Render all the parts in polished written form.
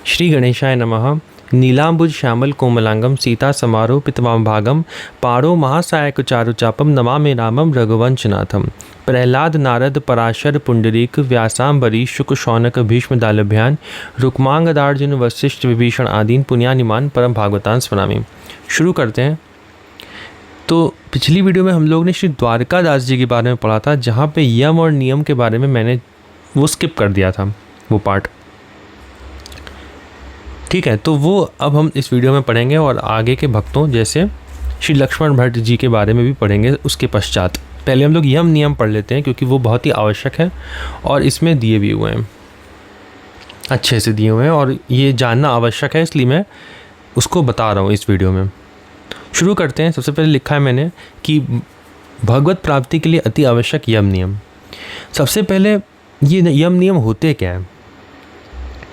श्री गणेशाय नमः। नीलांबुज श्यामल कोमलांगम सीता समारोह पितवामभागम पारो महासायक चारुचापम नमामि रामम रघुवंशनाथम। प्रहलाद नारद पराशर पुंडरीक व्यासांबरी शुक शौनक भीष्म दालभ्यान रुक्मांगदार्जुन वशिष्ठ विभीषण आदीन पुण्यानिमान परम भागवतान स्मरामि। शुरू करते हैं। तो पिछली वीडियो में हम लोग ने श्री द्वारकादास जी के बारे में पढ़ा था, जहाँ पे यम और नियम के बारे में मैंने वो स्किप कर दिया था, वो पार्ट। ठीक है, तो वो अब हम इस वीडियो में पढ़ेंगे और आगे के भक्तों जैसे श्री लक्ष्मण भट्ट जी के बारे में भी पढ़ेंगे उसके पश्चात। पहले हम लोग यम नियम पढ़ लेते हैं क्योंकि वो बहुत ही आवश्यक है और इसमें दिए भी हुए हैं, अच्छे से दिए हुए हैं और ये जानना आवश्यक है, इसलिए मैं उसको बता रहा हूँ इस वीडियो में। शुरू करते हैं। सबसे पहले लिखा है मैंने कि भगवत प्राप्ति के लिए अति आवश्यक यम नियम। सबसे पहले ये यम नियम होते क्या है,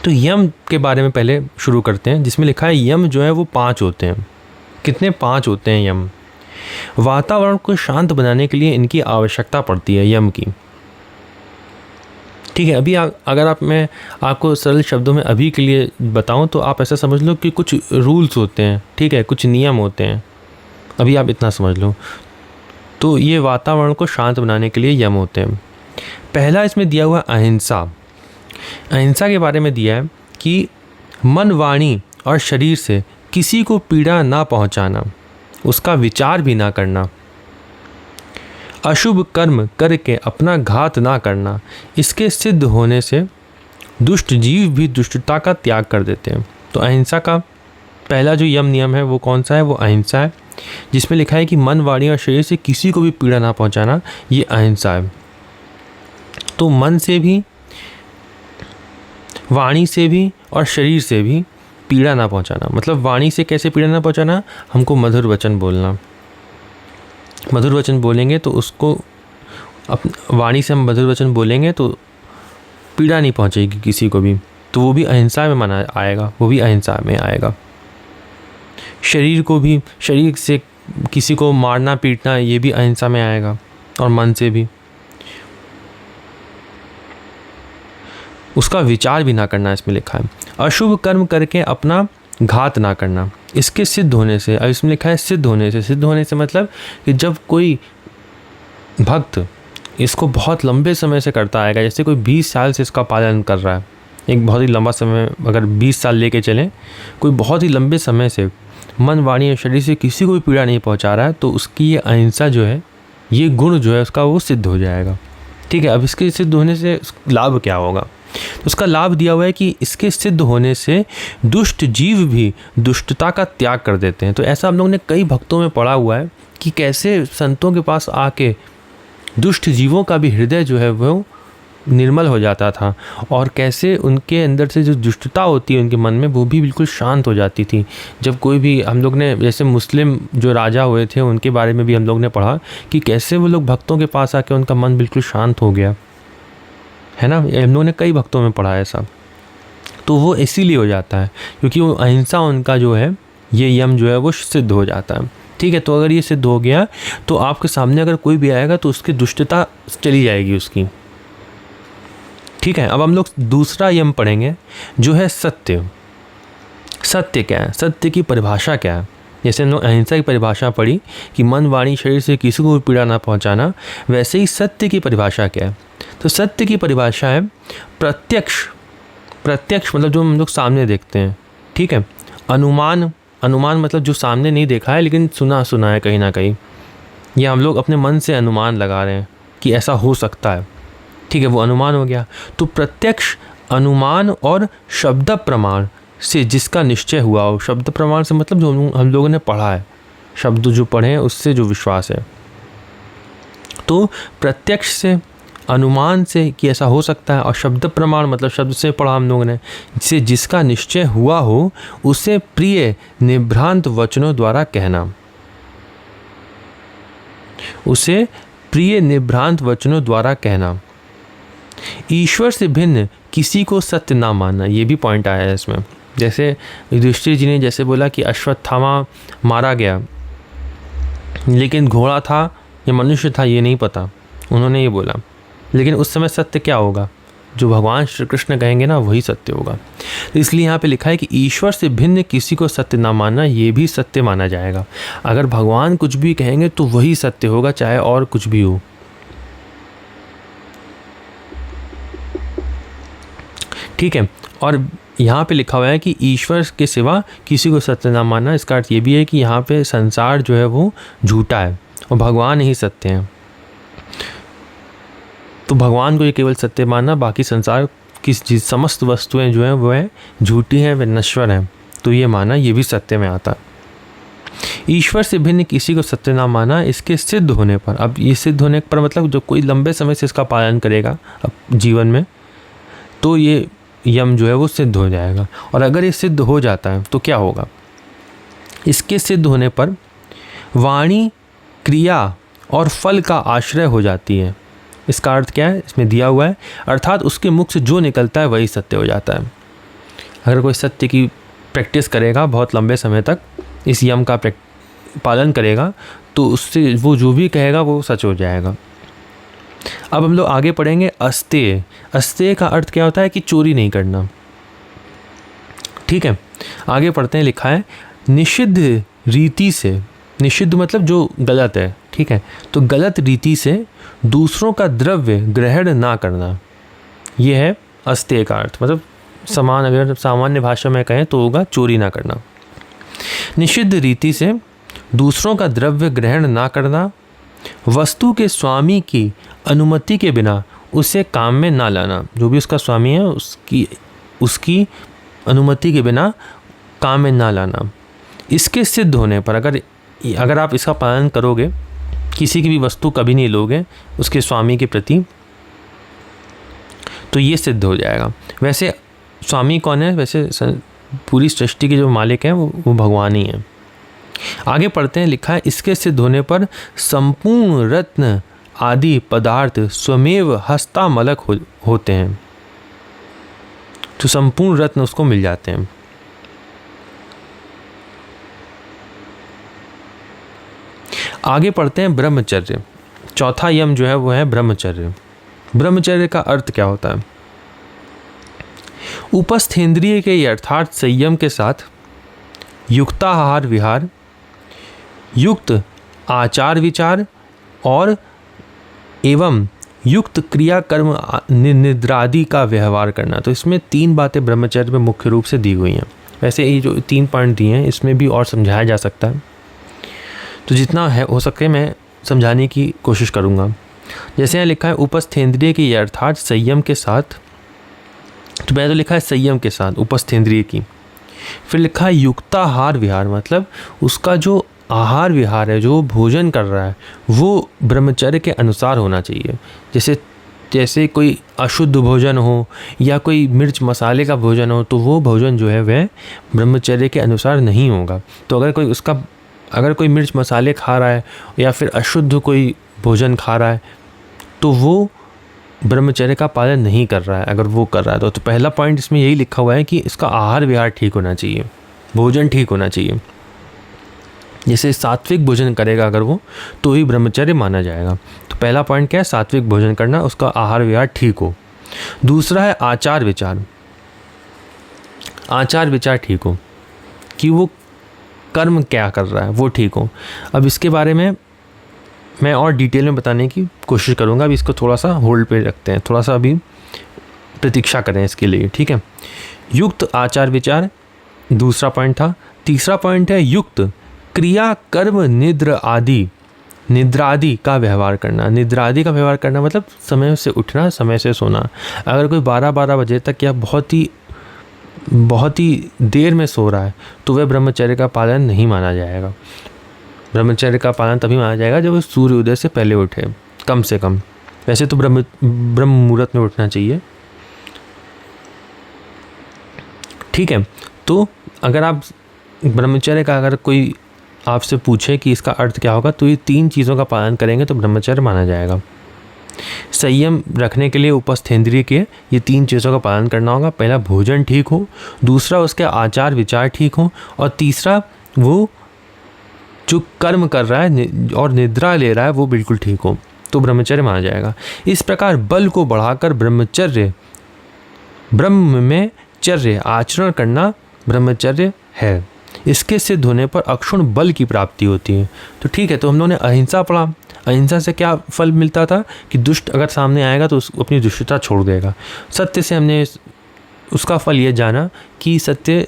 तो यम के बारे में पहले शुरू करते हैं, जिसमें लिखा है यम जो है वो 5 होते हैं। कितने? 5 होते हैं यम। वातावरण को शांत बनाने के लिए इनकी आवश्यकता पड़ती है यम की। ठीक है, अभी अगर मैं आपको सरल शब्दों में अभी के लिए बताऊं तो आप ऐसा समझ लो कि कुछ रूल्स होते हैं, ठीक है, कुछ नियम होते हैं, अभी आप इतना समझ लो। तो ये वातावरण को शांत बनाने के लिए यम होते हैं। पहला इसमें दिया हुआ अहिंसा। अहिंसा के बारे में दिया है कि मन, वाणी और शरीर से किसी को पीड़ा ना पहुंचाना, उसका विचार भी ना करना, अशुभ कर्म करके अपना घात ना करना। इसके सिद्ध होने से दुष्ट जीव भी दुष्टता का त्याग कर देते हैं। तो अहिंसा का पहला जो यम नियम है वो कौन सा है? वो अहिंसा है, जिसमें लिखा है कि मन, वाणी और शरीर से किसी को भी पीड़ा ना पहुंचाना, ये अहिंसा है। तो मन से भी, वाणी से भी और शरीर से भी पीड़ा ना पहुंचाना। मतलब वाणी से कैसे पीड़ा ना पहुंचाना? हमको मधुर वचन बोलना। मधुर वचन बोलेंगे तो उसको वाणी से हम मधुर वचन बोलेंगे तो पीड़ा नहीं पहुंचेगी किसी को भी, तो वो भी अहिंसा में माना आएगा, वो भी अहिंसा में आएगा। शरीर को भी, शरीर से किसी को मारना पीटना, ये भी अहिंसा में आएगा, और मन से भी। उसका विचार भी ना करना इसमें लिखा है। अशुभ कर्म करके अपना घात ना करना, इसके सिद्ध होने से। अब इसमें लिखा है सिद्ध होने से। सिद्ध होने से मतलब कि जब कोई भक्त इसको बहुत लंबे समय से करता आएगा, जैसे कोई 20 साल से इसका पालन कर रहा है, एक बहुत ही लंबा समय, अगर 20 साल लेके चलें, कोई बहुत ही लंबे समय से मन, वाणी और शरीर से किसी को भी पीड़ा नहीं पहुंचा रहा है, तो उसकी ये अहिंसा जो है, ये गुण जो है उसका, वो सिद्ध हो जाएगा। ठीक है, अब इसके सिद्ध होने से लाभ क्या होगा? तो उसका लाभ दिया हुआ है कि इसके सिद्ध होने से दुष्ट जीव भी दुष्टता का त्याग कर देते हैं। तो ऐसा हम लोगों ने कई भक्तों में पढ़ा हुआ है कि कैसे संतों के पास आके दुष्ट जीवों का भी हृदय जो है वो निर्मल हो जाता था, और कैसे उनके अंदर से जो दुष्टता होती है उनके मन में, वो भी बिल्कुल शांत हो जाती थी। जब कोई भी, हम लोग ने जैसे मुस्लिम जो राजा हुए थे उनके बारे में भी हम लोग ने पढ़ा कि कैसे वो लोग भक्तों के पास आके उनका मन बिल्कुल शांत हो गया, है ना। हम लोगों ने कई भक्तों में पढ़ा है सब। तो वो इसीलिए हो जाता है क्योंकि वो अहिंसा उनका जो है, ये यम जो है वो सिद्ध हो जाता है। ठीक है, तो अगर ये सिद्ध हो गया तो आपके सामने अगर कोई भी आएगा तो उसकी दुष्टता चली जाएगी उसकी। ठीक है, अब हम लोग दूसरा यम पढ़ेंगे जो है सत्य। सत्य क्या है? सत्य की परिभाषा क्या है? जैसे हम लोग अहिंसा की परिभाषा पढ़ी कि मन, वाणी, शरीर से किसी को भी पीड़ा ना पहुंचाना, वैसे ही सत्य की परिभाषा क्या है? तो सत्य की परिभाषा है प्रत्यक्ष। प्रत्यक्ष मतलब जो हम लोग सामने देखते हैं। ठीक है, अनुमान, अनुमान मतलब जो सामने नहीं देखा है लेकिन सुना है कहीं ना कहीं, या हम लोग अपने मन से अनुमान लगा रहे हैं कि ऐसा हो सकता है। ठीक है, वो अनुमान हो गया। तो प्रत्यक्ष, अनुमान और शब्द प्रमाण से जिसका निश्चय हुआ हो। शब्द प्रमाण से मतलब जो हम लोगों ने पढ़ा है, शब्द जो पढ़े हैं उससे जो विश्वास है। तो प्रत्यक्ष से, अनुमान से कि ऐसा हो सकता है, और शब्द प्रमाण मतलब शब्द से पढ़ा हम लोगों ने, से जिसका निश्चय हुआ हो, उसे प्रिय निभ्रांत वचनों द्वारा कहना। उसे प्रिय निभ्रांत वचनों द्वारा कहना। ईश्वर से भिन्न किसी को सत्य ना मानना, ये भी पॉइंट आया है इसमें। जैसे युधिष्ठिर जी ने जैसे बोला कि अश्वत्थामा मारा गया, लेकिन घोड़ा था या मनुष्य था ये नहीं पता, उन्होंने ये बोला। लेकिन उस समय सत्य क्या होगा? जो भगवान श्री कृष्ण कहेंगे ना वही सत्य होगा। तो इसलिए यहाँ पे लिखा है कि ईश्वर से भिन्न किसी को सत्य ना मानना ये भी सत्य माना जाएगा। अगर भगवान कुछ भी कहेंगे तो वही सत्य होगा, चाहे और कुछ भी हो। ठीक है। और यहाँ पे लिखा हुआ है कि ईश्वर के सिवा किसी को सत्य ना मानना, इसका अर्थ ये भी है कि यहाँ पे संसार जो है वो झूठा है और भगवान ही सत्य हैं। तो भगवान को ये केवल सत्य मानना, बाकी संसार की समस्त वस्तुएं जो हैं वह झूठी हैं, वे नश्वर हैं, तो ये माना ये भी सत्य में आता। ईश्वर से भिन्न किसी को सत्य ना माना, इसके सिद्ध होने पर, अब ये सिद्ध होने पर मतलब जो कोई लंबे समय से इसका पालन करेगा अब जीवन में, तो ये यम जो है वो सिद्ध हो जाएगा। और अगर ये सिद्ध हो जाता है तो क्या होगा? इसके सिद्ध होने पर वाणी, क्रिया और फल का आश्रय हो जाती है। इसका अर्थ क्या है? इसमें दिया हुआ है, अर्थात उसके मुख से जो निकलता है वही सत्य हो जाता है। अगर कोई सत्य की प्रैक्टिस करेगा बहुत लंबे समय तक, इस यम का पालन करेगा, तो उससे वो जो भी कहेगा वो सच हो जाएगा। अब हम लोग आगे पढ़ेंगे अस्तेय। अस्तेय का अर्थ क्या होता है? कि चोरी नहीं करना। ठीक है, आगे पढ़ते हैं। लिखा है निषिद्ध रीति से, निषिद्ध मतलब जो गलत है। ठीक है, तो गलत रीति से दूसरों का द्रव्य ग्रहण ना करना, यह है अस्तेय का अर्थ। मतलब अगर सामान्य भाषा में कहें तो होगा चोरी ना करना। निषिद्ध रीति से दूसरों का द्रव्य ग्रहण ना करना, वस्तु के स्वामी की अनुमति के बिना उसे काम में ना लाना। जो भी उसका स्वामी है उसकी अनुमति के बिना काम में ना लाना। इसके सिद्ध होने पर, अगर आप इसका पालन करोगे, किसी की भी वस्तु कभी नहीं लोगे उसके स्वामी के प्रति, तो ये सिद्ध हो जाएगा। वैसे स्वामी कौन है? वैसे पूरी सृष्टि के जो मालिक हैं वो भगवान ही हैं। आगे पढ़ते हैं। लिखा है इसके सिद्ध होने पर संपूर्ण रत्न आदि पदार्थ स्वमेव हस्तामलक होते हैं। तो संपूर्ण रत्न उसको मिल जाते हैं। आगे पढ़ते हैं ब्रह्मचर्य। चौथा यम जो है वो है ब्रह्मचर्य। ब्रह्मचर्य का अर्थ क्या होता है? उपस्थेंद्रिय के अर्थात संयम के साथ युक्ताहार विहार, युक्त आचार विचार और एवं युक्त क्रिया कर्म निद्रादि का व्यवहार करना। तो इसमें 3 बातें ब्रह्मचर्य में मुख्य रूप से दी हुई हैं। वैसे ये जो 3 पॉइंट दिए हैं इसमें भी और समझाया जा सकता है, तो जितना है हो सके मैं समझाने की कोशिश करूँगा। जैसे यहाँ लिखा है उपस्थेंद्रिय की अर्थात संयम के साथ, तो पहले तो लिखा है संयम के साथ उपस्थेंद्रिय की, फिर लिखा है युक्ताहार विहार, मतलब उसका जो आहार विहार है, जो भोजन कर रहा है वो ब्रह्मचर्य के अनुसार होना चाहिए। जैसे कोई अशुद्ध भोजन हो या कोई मिर्च मसाले का भोजन हो, तो वो भोजन जो है वह ब्रह्मचर्य के अनुसार नहीं होगा। तो अगर कोई मिर्च मसाले खा रहा है या फिर अशुद्ध कोई भोजन खा रहा है, तो वो ब्रह्मचर्य का पालन नहीं कर रहा है। अगर वो कर रहा है तो पहला पॉइंट इसमें यही लिखा हुआ है कि इसका आहार विहार ठीक होना चाहिए, भोजन ठीक होना चाहिए। जैसे सात्विक भोजन करेगा अगर वो, तो ही ब्रह्मचर्य माना जाएगा। तो पहला पॉइंट क्या है? सात्विक भोजन करना, उसका आहार विहार ठीक हो। दूसरा है आचार विचार। आचार विचार ठीक हो कि वो कर्म क्या कर रहा है वो ठीक हो। अब इसके बारे में मैं और डिटेल में बताने की कोशिश करूँगा। अभी इसको थोड़ा सा होल्ड पे रखते हैं, थोड़ा सा अभी प्रतीक्षा करें इसके लिए। ठीक है, युक्त आचार विचार दूसरा पॉइंट था। तीसरा पॉइंट है युक्त क्रिया कर्म निद्रा आदि का व्यवहार करना। निद्रा आदि का व्यवहार करना मतलब समय से उठना, समय से सोना। अगर कोई 12 बजे तक या बहुत ही देर में सो रहा है तो वह ब्रह्मचर्य का पालन नहीं माना जाएगा। ब्रह्मचर्य का पालन तभी माना जाएगा जब सूर्य उदय से पहले उठे, कम से कम। वैसे तो ब्रह्म मुहूर्त में उठना चाहिए। ठीक है, तो अगर आप ब्रह्मचर्य का अगर कोई आपसे पूछे कि इसका अर्थ क्या होगा, तो ये 3 चीज़ों का पालन करेंगे तो ब्रह्मचर्य माना जाएगा। संयम रखने के लिए उपस्थेंद्रिय के ये 3 चीज़ों का पालन करना होगा। पहला भोजन ठीक हो, दूसरा उसके आचार विचार ठीक हो, और तीसरा वो जो कर्म कर रहा है और निद्रा ले रहा है वो बिल्कुल ठीक हो, तो ब्रह्मचर्य माना जाएगा। इस प्रकार बल को बढ़ाकर ब्रह्मचर्य ब्रह्म में चर्य आचरण करना ब्रह्मचर्य है। इसके सिद्ध होने पर अक्षुण बल की प्राप्ति होती है। तो ठीक है, तो हम लोगों ने अहिंसा पढ़ा। अहिंसा से क्या फल मिलता था कि दुष्ट अगर सामने आएगा तो अपनी दुष्टता छोड़ देगा। सत्य से हमने उसका फल ये जाना कि सत्य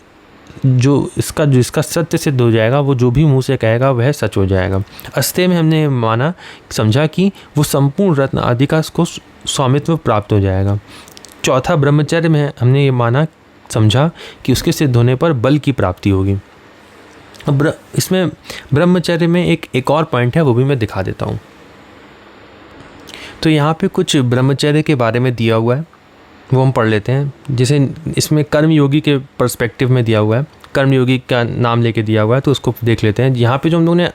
जो इसका सत्य सिद्ध हो जाएगा, वो जो भी मुंह से कहेगा वह सच हो जाएगा। अस्तेय में हमने माना समझा कि वो संपूर्ण रत्न आदि का उसको स्वामित्व प्राप्त हो जाएगा। चौथा ब्रह्मचर्य में हमने ये माना समझा कि उसके सिद्ध होने पर बल की प्राप्ति होगी। अब इसमें ब्रह्मचर्य में एक और पॉइंट है, वो भी मैं दिखा देता हूँ। तो यहाँ पे कुछ ब्रह्मचर्य के बारे में दिया हुआ है, वो हम पढ़ लेते हैं। जैसे इसमें कर्मयोगी के पर्सपेक्टिव में दिया हुआ है, कर्मयोगी का नाम लेके दिया हुआ है, तो उसको देख लेते हैं। यहाँ पे जो हम लोगों ने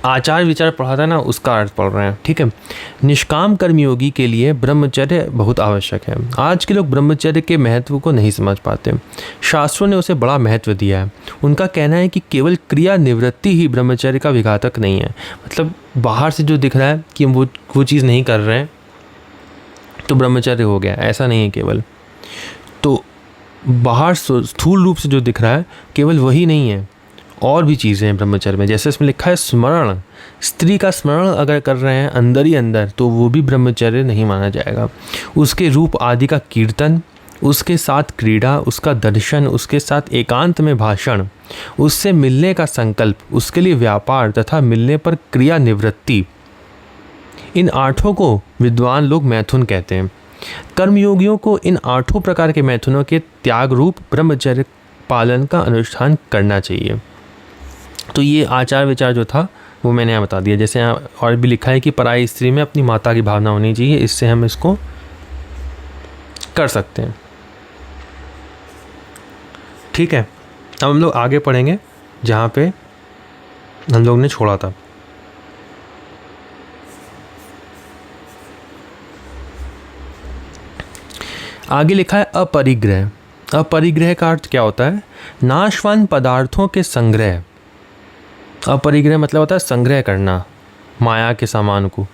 आचार विचार पढ़ा था ना, उसका अर्थ पढ़ रहे हैं। ठीक है, निष्काम कर्मयोगी के लिए ब्रह्मचर्य बहुत आवश्यक है। आज के लोग ब्रह्मचर्य के महत्व को नहीं समझ पाते। शास्त्रों ने उसे बड़ा महत्व दिया है। उनका कहना है कि केवल क्रिया निवृत्ति ही ब्रह्मचर्य का विघातक नहीं है। मतलब बाहर से जो दिख रहा है कि हम वो चीज़ नहीं कर रहे हैं तो ब्रह्मचर्य हो गया, ऐसा नहीं है केवल। तो बाहर स्थूल रूप से जो दिख रहा है केवल वही नहीं है, और भी चीज़ें हैं ब्रह्मचर्य में। जैसे इसमें लिखा है स्मरण, स्त्री का स्मरण अगर कर रहे हैं अंदर ही अंदर तो वो भी ब्रह्मचर्य नहीं माना जाएगा। उसके रूप आदि का कीर्तन, उसके साथ क्रीड़ा, उसका दर्शन, उसके साथ एकांत में भाषण, उससे मिलने का संकल्प, उसके लिए व्यापार तथा मिलने पर क्रिया निवृत्ति, इन आठों को विद्वान लोग मैथुन कहते हैं। कर्मयोगियों को इन आठों प्रकार के मैथुनों के त्याग रूप ब्रह्मचर्य पालन का अनुष्ठान करना चाहिए। तो ये आचार विचार जो था वो मैंने यहाँ बता दिया। जैसे यहाँ और भी लिखा है कि पराई स्त्री में अपनी माता की भावना होनी चाहिए, इससे हम इसको कर सकते हैं। ठीक है, अब हम लोग आगे पढ़ेंगे जहाँ पे हम लोग ने छोड़ा था। आगे लिखा है अपरिग्रह। अपरिग्रह का अर्थ क्या होता है? नाशवान पदार्थों के संग्रह। अपरिग्रह मतलब होता है संग्रह करना माया के सामान को।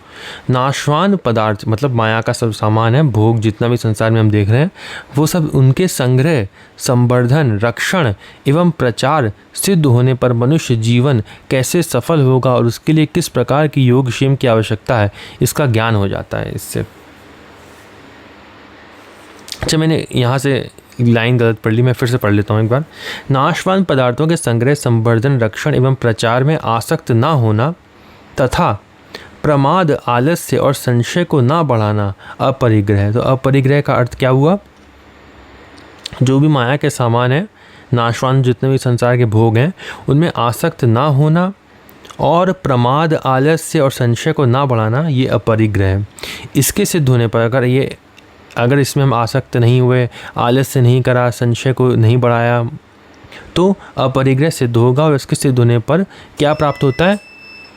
नाशवान पदार्थ मतलब माया का सब सामान है, भोग जितना भी संसार में हम देख रहे हैं वो सब उनके संग्रह, संवर्धन, रक्षण एवं प्रचार सिद्ध होने पर मनुष्य जीवन कैसे सफल होगा और उसके लिए किस प्रकार की योगक्षेम की आवश्यकता है, इसका ज्ञान हो जाता है इससे। अच्छा, मैंने यहाँ से लाइन गलत पढ़ ली, मैं फिर से पढ़ लेता हूँ एक बार। नाशवान पदार्थों के संग्रह, संवर्धन, रक्षण एवं प्रचार में आसक्त न होना तथा प्रमाद, आलस्य और संशय को ना बढ़ाना अपरिग्रह। तो अपरिग्रह का अर्थ क्या हुआ? जो भी माया के सामान है, नाशवान जितने भी संसार के भोग हैं, उनमें आसक्त ना होना और प्रमाद, आलस्य और संशय को ना बढ़ाना, ये अपरिग्रह है। इसके सिद्ध होने पर अगर इसमें हम आसक्त नहीं हुए, आलस्य नहीं करा, संशय को नहीं बढ़ाया, तो अपरिग्रह सिद्ध होगा। और इसके सिद्ध होने पर क्या प्राप्त होता है?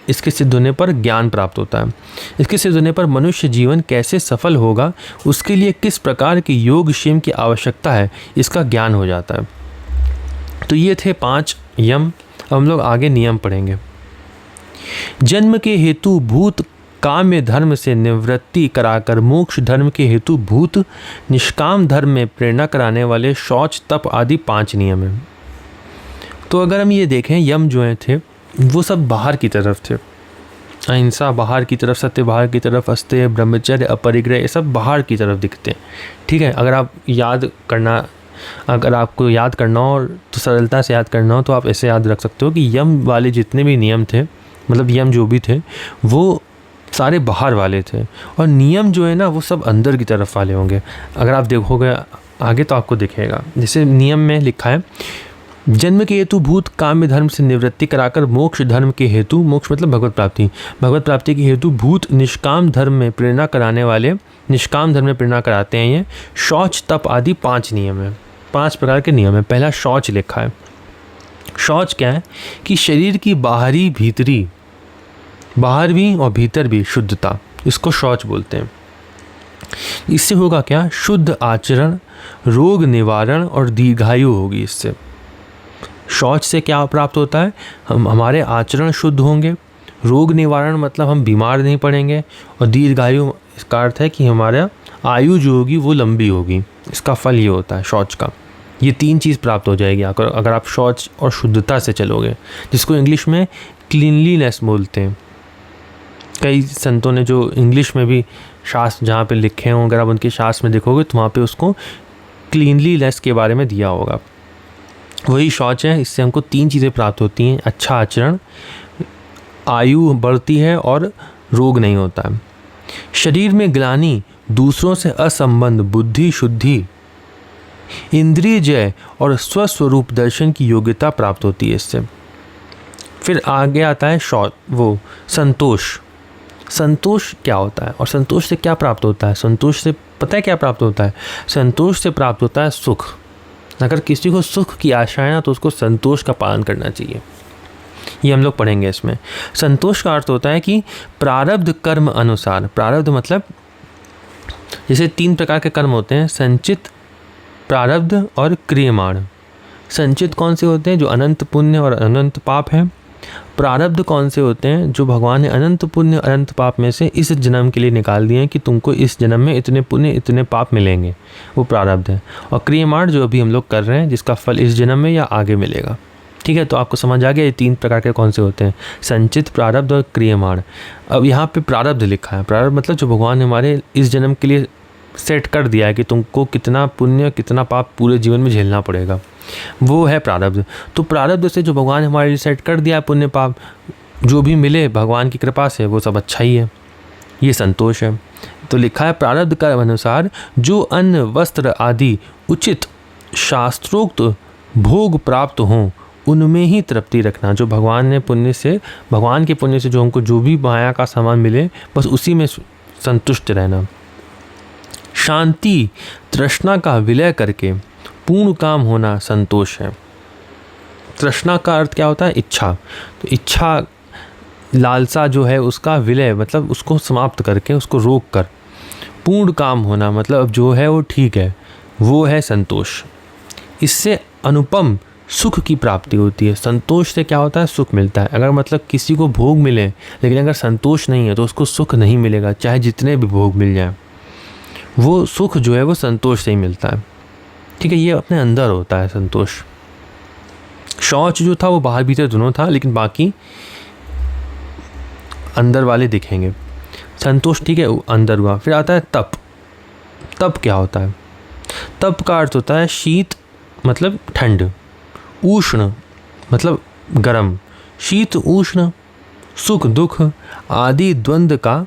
इसके सिद्ध होने पर ज्ञान प्राप्त होता है। इसके सिद्ध होने पर मनुष्य जीवन कैसे सफल होगा, उसके लिए किस प्रकार की योगक्षेम की आवश्यकता है, इसका ज्ञान हो जाता है। तो ये थे 5 यम। अब हम लोग आगे नियम पढ़ेंगे। जन्म के हेतु भूत काम्य धर्म से निवृत्ति कराकर मोक्ष धर्म के हेतु भूत निष्काम धर्म में प्रेरणा कराने वाले शौच, तप आदि 5 नियम हैं। तो अगर हम ये देखें, यम जो थे वो सब बाहर की तरफ थे। अहिंसा बाहर की तरफ, सत्य बाहर की तरफ, अस्तेय, ब्रह्मचर्य, अपरिग्रह, ये सब बाहर की तरफ दिखते हैं। ठीक है, अगर आपको याद करना हो तो सरलता से याद करना हो तो आप ऐसे याद रख सकते हो कि यम वाले जितने भी नियम थे, मतलब यम जो भी थे वो सारे बाहर वाले थे, और नियम जो है ना वो सब अंदर की तरफ वाले होंगे। अगर आप देखोगे आगे तो आपको दिखेगा। जैसे नियम में लिखा है, जन्म के हेतु भूत काम्य धर्म से निवृत्ति कराकर मोक्ष धर्म के हेतु, मोक्ष मतलब भगवत प्राप्ति, भगवत प्राप्ति के हेतु भूत निष्काम धर्म में प्रेरणा कराने वाले, निष्काम धर्म में प्रेरणा कराते हैं। ये शौच, तप आदि 5 नियम है, 5 प्रकार के नियम है। पहला शौच लिखा है। शौच क्या है? कि शरीर की बाहरी भीतरी, बाहर भी और भीतर भी शुद्धता, इसको शौच बोलते हैं। इससे होगा क्या? शुद्ध आचरण, रोग निवारण और दीर्घायु होगी इससे। शौच से क्या प्राप्त होता है? हमारे आचरण शुद्ध होंगे, रोग निवारण मतलब हम बीमार नहीं पड़ेंगे, और दीर्घायु इसका अर्थ है कि हमारा आयु जो होगी वो लंबी होगी। इसका फल ये होता है शौच का। ये 3 चीज़ प्राप्त हो जाएगी अगर आप शौच और शुद्धता से चलोगे, जिसको इंग्लिश में क्लीनलीनेस बोलते हैं। कई संतों ने जो इंग्लिश में भी शास्त्र जहाँ पे लिखे हों, अगर आप उनके शास्त्र में देखोगे तो वहाँ पे उसको क्लीनलीनेस के बारे में दिया होगा। वही शौच है, इससे हमको 3 चीज़ें प्राप्त होती हैं, अच्छा आचरण, आयु बढ़ती है और रोग नहीं होता है। शरीर में ग्लानि, दूसरों से असंबंध, बुद्धि शुद्धि, इंद्रिय जय और स्वस्वरूप दर्शन की योग्यता प्राप्त होती है इससे। फिर आगे आता है संतोष। संतोष क्या होता है और संतोष से क्या प्राप्त होता है? संतोष से पता है क्या प्राप्त होता है? संतोष से प्राप्त होता है सुख। अगर किसी को सुख की आशा है ना तो उसको संतोष का पालन करना चाहिए। ये हम लोग पढ़ेंगे इसमें। संतोष का अर्थ होता है कि प्रारब्ध कर्म अनुसार, प्रारब्ध मतलब जैसे 3 प्रकार के कर्म होते हैं, संचित, प्रारब्ध और क्रियमाण। संचित कौन से होते हैं? जो अनंत पुण्य और अनंत पाप हैं। प्रारब्ध कौन से होते हैं? जो भगवान ने अनंत पुण्य अनंत पाप में से इस जन्म के लिए निकाल दिए हैं कि तुमको इस जन्म में इतने पुण्य इतने पाप मिलेंगे, वो प्रारब्ध है। और क्रियमाण जो अभी हम लोग कर रहे हैं, जिसका फल इस जन्म में या आगे मिलेगा। ठीक है, तो आपको समझ आ गया ये 3 प्रकार के कौन से होते हैं, संचित, प्रारब्ध और क्रियमाण। अब यहाँ पे प्रारब्ध लिखा है। प्रारब्ध मतलब जो भगवान ने हमारे इस जन्म के लिए सेट कर दिया है कि तुमको कितना पुण्य कितना पाप पूरे जीवन में झेलना पड़ेगा, वो है प्रारब्ध। तो प्रारब्ध से जो भगवान ने हमारे लिए सेट कर दिया है पुण्य पाप, जो भी मिले भगवान की कृपा से वो सब अच्छा ही है, ये संतोष है। तो लिखा है प्रारब्ध का अनुसार जो अन्न वस्त्र आदि उचित शास्त्रोक्त भोग प्राप्त हों उनमें ही तृप्ति रखना। जो भगवान ने पुण्य से, भगवान के पुण्य से जो हमको जो भी माया का सामान मिले बस उसी में संतुष्ट रहना। शांति तृष्णा का विलय करके पूर्ण काम होना संतोष है। तृष्णा का अर्थ क्या होता है? इच्छा। तो इच्छा लालसा जो है उसका विलय मतलब उसको समाप्त करके, उसको रोक कर पूर्ण काम होना मतलब जो है वो ठीक है, वो है संतोष। इससे अनुपम सुख की प्राप्ति होती है। संतोष से क्या होता है? सुख मिलता है। अगर मतलब किसी को भोग मिले लेकिन अगर संतोष नहीं है तो उसको सुख नहीं मिलेगा, चाहे जितने भी भोग मिल जाए। वो सुख जो है वो संतोष से ही मिलता है। ठीक है, ये अपने अंदर होता है संतोष। शौच जो था वो बाहर भीतर दोनों था, लेकिन बाकी अंदर वाले दिखेंगे। संतोष ठीक है अंदर हुआ। फिर आता है तप। तप क्या होता है? तप का अर्थ होता है शीत मतलब ठंड, उष्ण मतलब गर्म, शीत उष्ण, सुख दुख आदि द्वंद्व का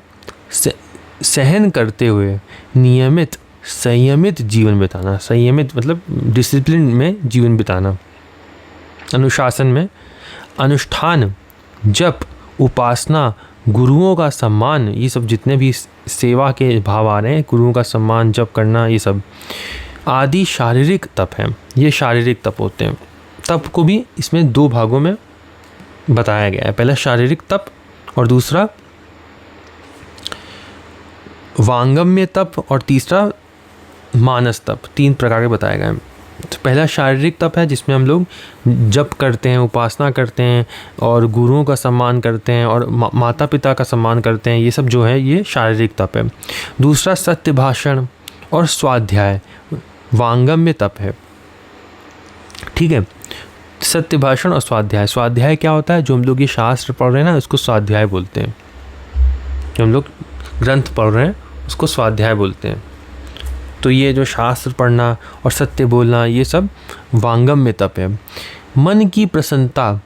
सहन करते हुए नियमित संयमित जीवन बिताना। संयमित मतलब डिसिप्लिन में जीवन बिताना, अनुशासन में। अनुष्ठान, जप, उपासना, गुरुओं का सम्मान, ये सब जितने भी सेवा के भाव आ रहे हैं, गुरुओं का सम्मान, जप करना, ये सब आदि शारीरिक तप हैं। ये शारीरिक तप होते हैं। तप को भी इसमें 2 भागों में बताया गया है। पहला शारीरिक तप और दूसरा वांगम्य तप और तीसरा मानस तप। 3 प्रकार के बताए गए हैं। तो पहला शारीरिक तप है जिसमें हम लोग जप करते हैं, उपासना करते हैं और गुरुओं का सम्मान करते हैं और माता पिता का सम्मान करते हैं। ये सब जो है ये शारीरिक तप है। दूसरा सत्य भाषण और स्वाध्याय, वांगम्य तप है। ठीक है, सत्य भाषण और स्वाध्याय। स्वाध्याय क्या होता है? जो हम लोग ये शास्त्र पढ़ रहे हैं ना उसको स्वाध्याय बोलते हैं। जो हम लोग ग्रंथ पढ़ रहे हैं उसको स्वाध्याय बोलते हैं। तो ये जो शास्त्र पढ़ना और सत्य बोलना ये सब वांगम्य तप है। मन की प्रसन्नता,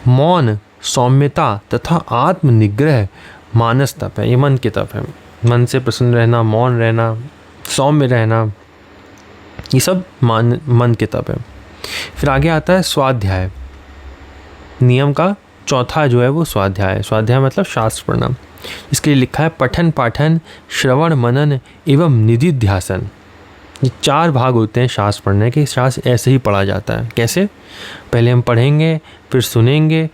मौन, सौम्यता तथा आत्मनिग्रह मानस तप है। ये मन के तप है। मन से प्रसन्न रहना, मौन रहना, सौम्य रहना, ये सब मन के तप है। फिर आगे आता है स्वाध्याय। नियम का चौथा जो है वो स्वाध्याय है। स्वाध्याय मतलब शास्त्र पढ़ना। इसके लिए लिखा है पठन पाठन श्रवण मनन एवं निधिध्यासन। ये 4 भाग होते हैं शास्त्र पढ़ने के। शास्त्र ऐसे ही पढ़ा जाता है। कैसे? पहले हम पढ़ेंगे, फिर सुनेंगे।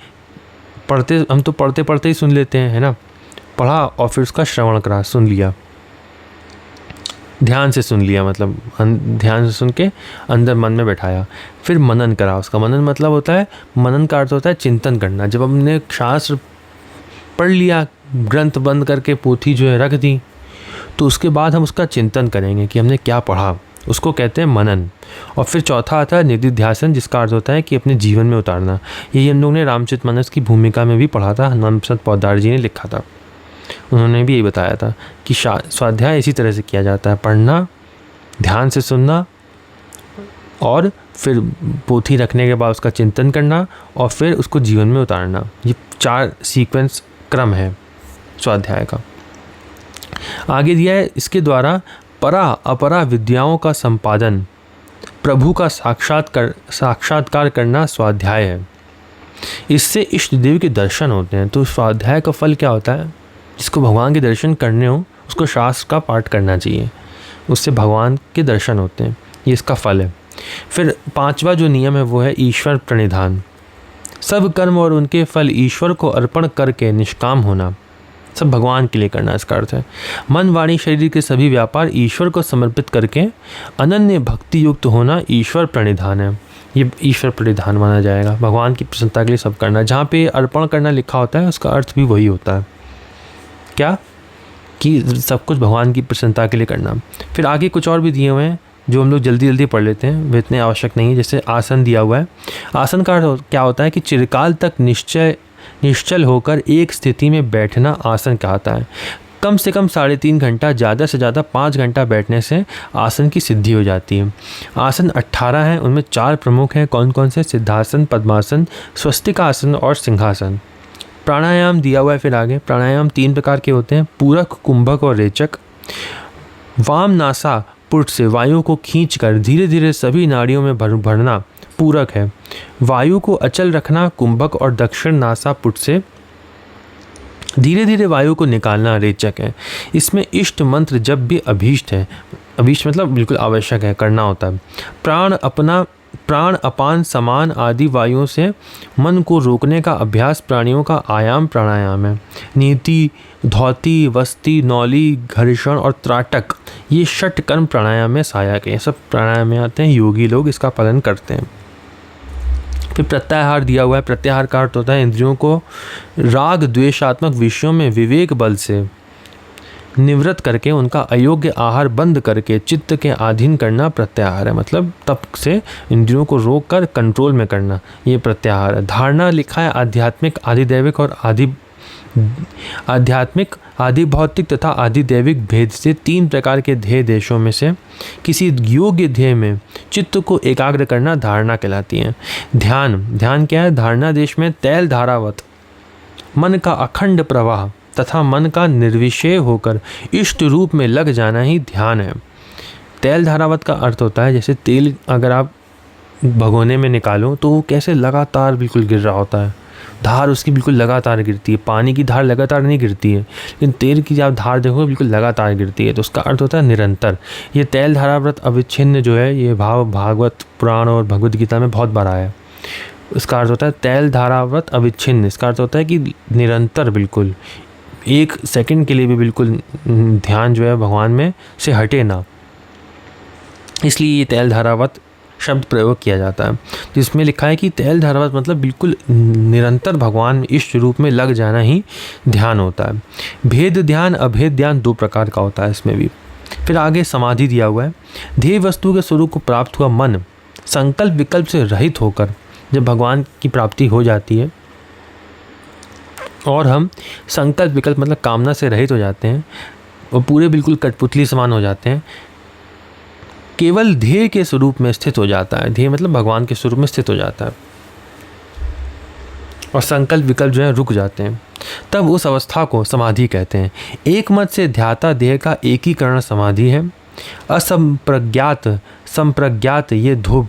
हम तो पढ़ते पढ़ते ही सुन लेते हैं, है ना। पढ़ा और फिर उसका श्रवण करा, सुन लिया, ध्यान से सुन लिया, मतलब ध्यान से सुन के अंदर मन में बैठाया। फिर मनन करा। उसका मनन मतलब होता है, मनन का अर्थ होता है चिंतन करना। जब हमने शास्त्र पढ़ लिया, ग्रंथ बंद करके पोथी जो है रख दी, तो उसके बाद हम उसका चिंतन करेंगे कि हमने क्या पढ़ा, उसको कहते हैं मनन। और फिर चौथा आता है निधिध्यासन, जिसका अर्थ होता है कि अपने जीवन में उतारना। यही हम लोग ने रामचरितमानस की भूमिका में भी पढ़ा था, हनुमान प्रसाद पोद्दार जी ने लिखा था, उन्होंने भी यही बताया था कि स्वाध्याय इसी तरह से किया जाता है, पढ़ना, ध्यान से सुनना और फिर पोथी रखने के बाद उसका चिंतन करना और फिर उसको जीवन में उतारना। ये 4 सीक्वेंस क्रम है स्वाध्याय का। आगे दिया है, इसके द्वारा परा अपरा विद्याओं का संपादन, प्रभु का साक्षात्कार करना स्वाध्याय है। इससे इष्ट देव के दर्शन होते हैं। तो स्वाध्याय का फल क्या होता है? जिसको भगवान के दर्शन करने हो उसको शास्त्र का पाठ करना चाहिए, उससे भगवान के दर्शन होते हैं, ये इसका फल है। फिर 5वां जो नियम है वो है ईश्वर प्रणिधान। सब कर्म और उनके फल ईश्वर को अर्पण करके निष्काम होना, सब भगवान के लिए करना, इसका अर्थ है मन वाणी शरीर के सभी व्यापार ईश्वर को समर्पित करके अनन्य भक्ति युक्त होना ईश्वर प्रणिधान है। ये ईश्वर प्रणिधान माना जाएगा, भगवान की प्रसन्नता के लिए सब करना। जहाँ पे अर्पण करना लिखा होता है उसका अर्थ भी वही होता है, क्या कि सब कुछ भगवान की प्रसन्नता के लिए करना। फिर आगे कुछ और भी दिए हुए हैं जो हम लोग जल्दी जल्दी पढ़ लेते हैं, वे इतने आवश्यक नहीं है। जैसे आसन दिया हुआ है, आसन का क्या होता है कि चिरकाल तक निश्चल होकर एक स्थिति में बैठना आसन कहलाता है। कम से कम 3.5 घंटा, ज़्यादा से ज़्यादा 5 घंटा बैठने से आसन की सिद्धि हो जाती है। आसन 18 हैं, उनमें 4 प्रमुख हैं। कौन कौन से? सिद्धासन, पद्मासन, स्वस्तिक आसन और सिंहासन। प्राणायाम दिया हुआ है फिर आगे। प्राणायाम 3 प्रकार के होते हैं, पूरक, कुंभक और रेचक। वाम नासा पुट से वायु को खींचकर धीरे धीरे सभी नाड़ियों में भरना पूरक है। वायु को अचल रखना कुंभक और दक्षिण नासा पुट से धीरे धीरे वायु को निकालना रेचक है। इसमें इष्ट मंत्र जब भी अभीष्ट है, अभीष्ट मतलब बिल्कुल आवश्यक है, करना होता है। प्राण अपान समान आदि वायुओं से मन को रोकने का अभ्यास प्राणियों का आयाम प्राणायाम है। नीति, धौती, वस्ती, नौली, घर्षण और त्राटक, ये 6 कर्म प्राणायाम में सहायक है। सब प्राणायाम में आते हैं, योगी लोग इसका पालन करते हैं। फिर प्रत्याहार दिया हुआ है। प्रत्याहार का अर्थ होता है इंद्रियों को राग द्वेषात्मक विषयों में विवेक बल से निवृत्त करके उनका अयोग्य आहार बंद करके चित्त के अधीन करना प्रत्याहार है। मतलब तप से इंद्रियों को रोक कर कंट्रोल में करना, ये प्रत्याहार है। धारणा लिखा है आध्यात्मिक, आधिदैविक और आध्यात्मिक, आदि भौतिक तथा आधिदैविक भेद से 3 प्रकार के ध्येय देशों में से किसी योग्य ध्येय में चित्त को एकाग्र करना धारणा कहलाती है। ध्यान क्या है? धारणा देश में तैल धारावत मन का अखंड प्रवाह तथा मन का निर्विषय होकर इष्ट रूप में लग जाना ही ध्यान है। तैल धारावत का अर्थ होता है जैसे तेल अगर आप भगोने में निकालो तो वो कैसे लगातार बिल्कुल गिर रहा होता है, धार उसकी बिल्कुल लगातार गिरती है। पानी की धार लगातार नहीं गिरती है, लेकिन तेल की आप धार देखो बिल्कुल लगातार गिरती है, तो उसका अर्थ होता है निरंतर। ये तैल धाराव्रत अविच्छिन्न जो है, ये भाव भागवत पुराण और भगवद गीता में बहुत बार आया है। इसका अर्थ होता है तैल धाराव्रत अविच्छिन्न, इसका अर्थ होता है कि निरंतर, बिल्कुल 1 सेकंड के लिए भी बिल्कुल ध्यान जो है भगवान में से हटे ना, इसलिए ये तैल धारावत शब्द प्रयोग किया जाता है। जिसमें लिखा है कि तैल धारावत मतलब बिल्कुल निरंतर भगवान में इष्ट रूप में लग जाना ही ध्यान होता है। भेद ध्यान, अभेद ध्यान 2 प्रकार का होता है इसमें भी। फिर आगे समाधि दिया हुआ है। ध्येय वस्तु के स्वरूप को प्राप्त हुआ मन संकल्प विकल्प से रहित होकर जब भगवान की प्राप्ति हो जाती है और हम संकल्प विकल्प मतलब कामना से रहित हो जाते हैं और पूरे बिल्कुल कठपुतली समान हो जाते हैं, केवल ध्येय के स्वरूप में स्थित हो जाता है। ध्येय मतलब भगवान के स्वरूप में स्थित हो जाता है और संकल्प विकल्प जो है रुक जाते हैं, तब उस अवस्था को समाधि कहते हैं। एक मत से ध्याता देह का एकीकरण समाधि है। असंप्रज्ञात संप्रज्ञात ये 2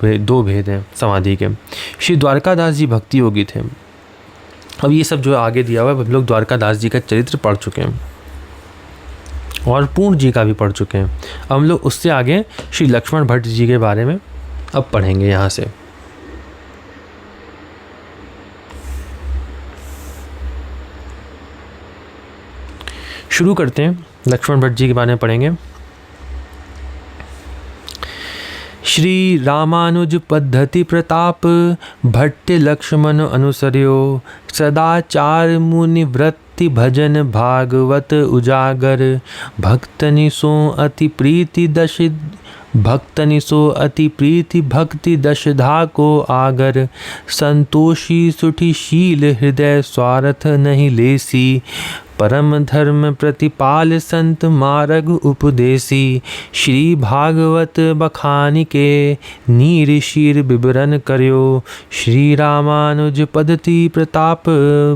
भेद हैं समाधि के। श्री द्वारकादास जी भक्ति योगी थे। अब ये सब जो आगे दिया हुआ है, हम लोग द्वारकादास जी का चरित्र पढ़ चुके हैं और पूर्ण जी का भी पढ़ चुके हैं। अब हम लोग उससे आगे श्री लक्ष्मण भट्ट जी के बारे में अब पढ़ेंगे। यहाँ से शुरू करते हैं, लक्ष्मण भट्ट जी के बारे में पढ़ेंगे। श्री रामानुज पद्धति प्रताप भट्ट लक्ष्मण अनुसर्यो सदाचार मुनि वृत्ति भक्ति भजन भागवत उजागर, भक्तनि सो अति प्रीति दश, भक्तनि सो अति प्रीति भक्ति दशधा को आगर, संतोषी सुठी शील हृदय स्वार्थ नहीं लेसी, परम धर्म प्रतिपाल संत मार्ग उपदेसी, श्री भागवत बखानी के नीर शीर विवरण करियो, श्री रामानुज पद्धति प्रताप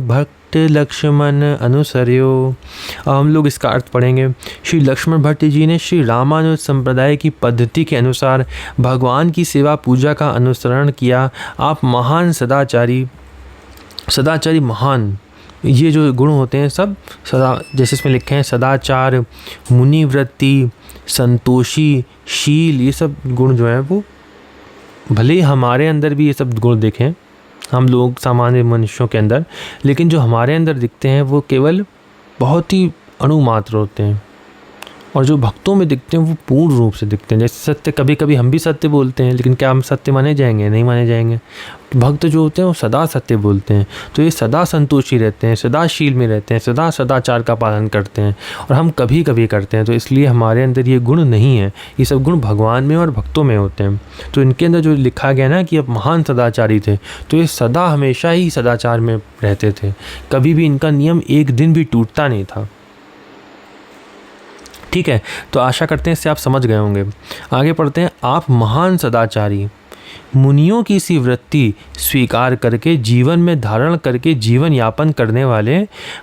भक्त लक्ष्मण अनुसर्यो। अब हम लोग इसका अर्थ पढ़ेंगे। श्री लक्ष्मण भट्ट जी ने श्री रामानुज संप्रदाय की पद्धति के अनुसार भगवान की सेवा पूजा का अनुसरण किया। आप महान सदाचारी, सदाचारी महान, ये जो गुण होते हैं सब सदा, जैसे इसमें लिखे हैं सदाचार, मुनिवृत्ति, संतोषी, शील, ये सब गुण जो हैं वो भले ही हमारे अंदर भी ये सब गुण दिखें, हम लोग सामान्य मनुष्यों के अंदर, लेकिन जो हमारे अंदर दिखते हैं वो केवल बहुत ही अणुमात्र होते हैं, और जो भक्तों में दिखते हैं वो पूर्ण रूप से दिखते हैं। जैसे सत्य, कभी कभी हम भी सत्य बोलते हैं, लेकिन क्या हम सत्य माने जाएंगे? नहीं माने जाएंगे। भक्त जो होते हैं वो सदा सत्य बोलते हैं, तो ये सदा संतोषी रहते हैं, सदा शील में रहते हैं, सदा सदाचार का पालन करते हैं, और हम कभी कभी करते हैं। तो इसलिए हमारे अंदर ये गुण नहीं है। ये सब गुण भगवान में और भक्तों में होते हैं। तो इनके अंदर जो लिखा गया ना कि अब महान सदाचारी थे, तो ये सदा हमेशा ही सदाचार में रहते थे, कभी भी इनका नियम एक दिन भी टूटता नहीं था। ठीक है, तो आशा करते हैं इससे आप समझ गए होंगे। आगे पढ़ते हैं। आप महान सदाचारी, मुनियों की सी वृत्ति स्वीकार करके जीवन में धारण करके जीवन यापन करने वाले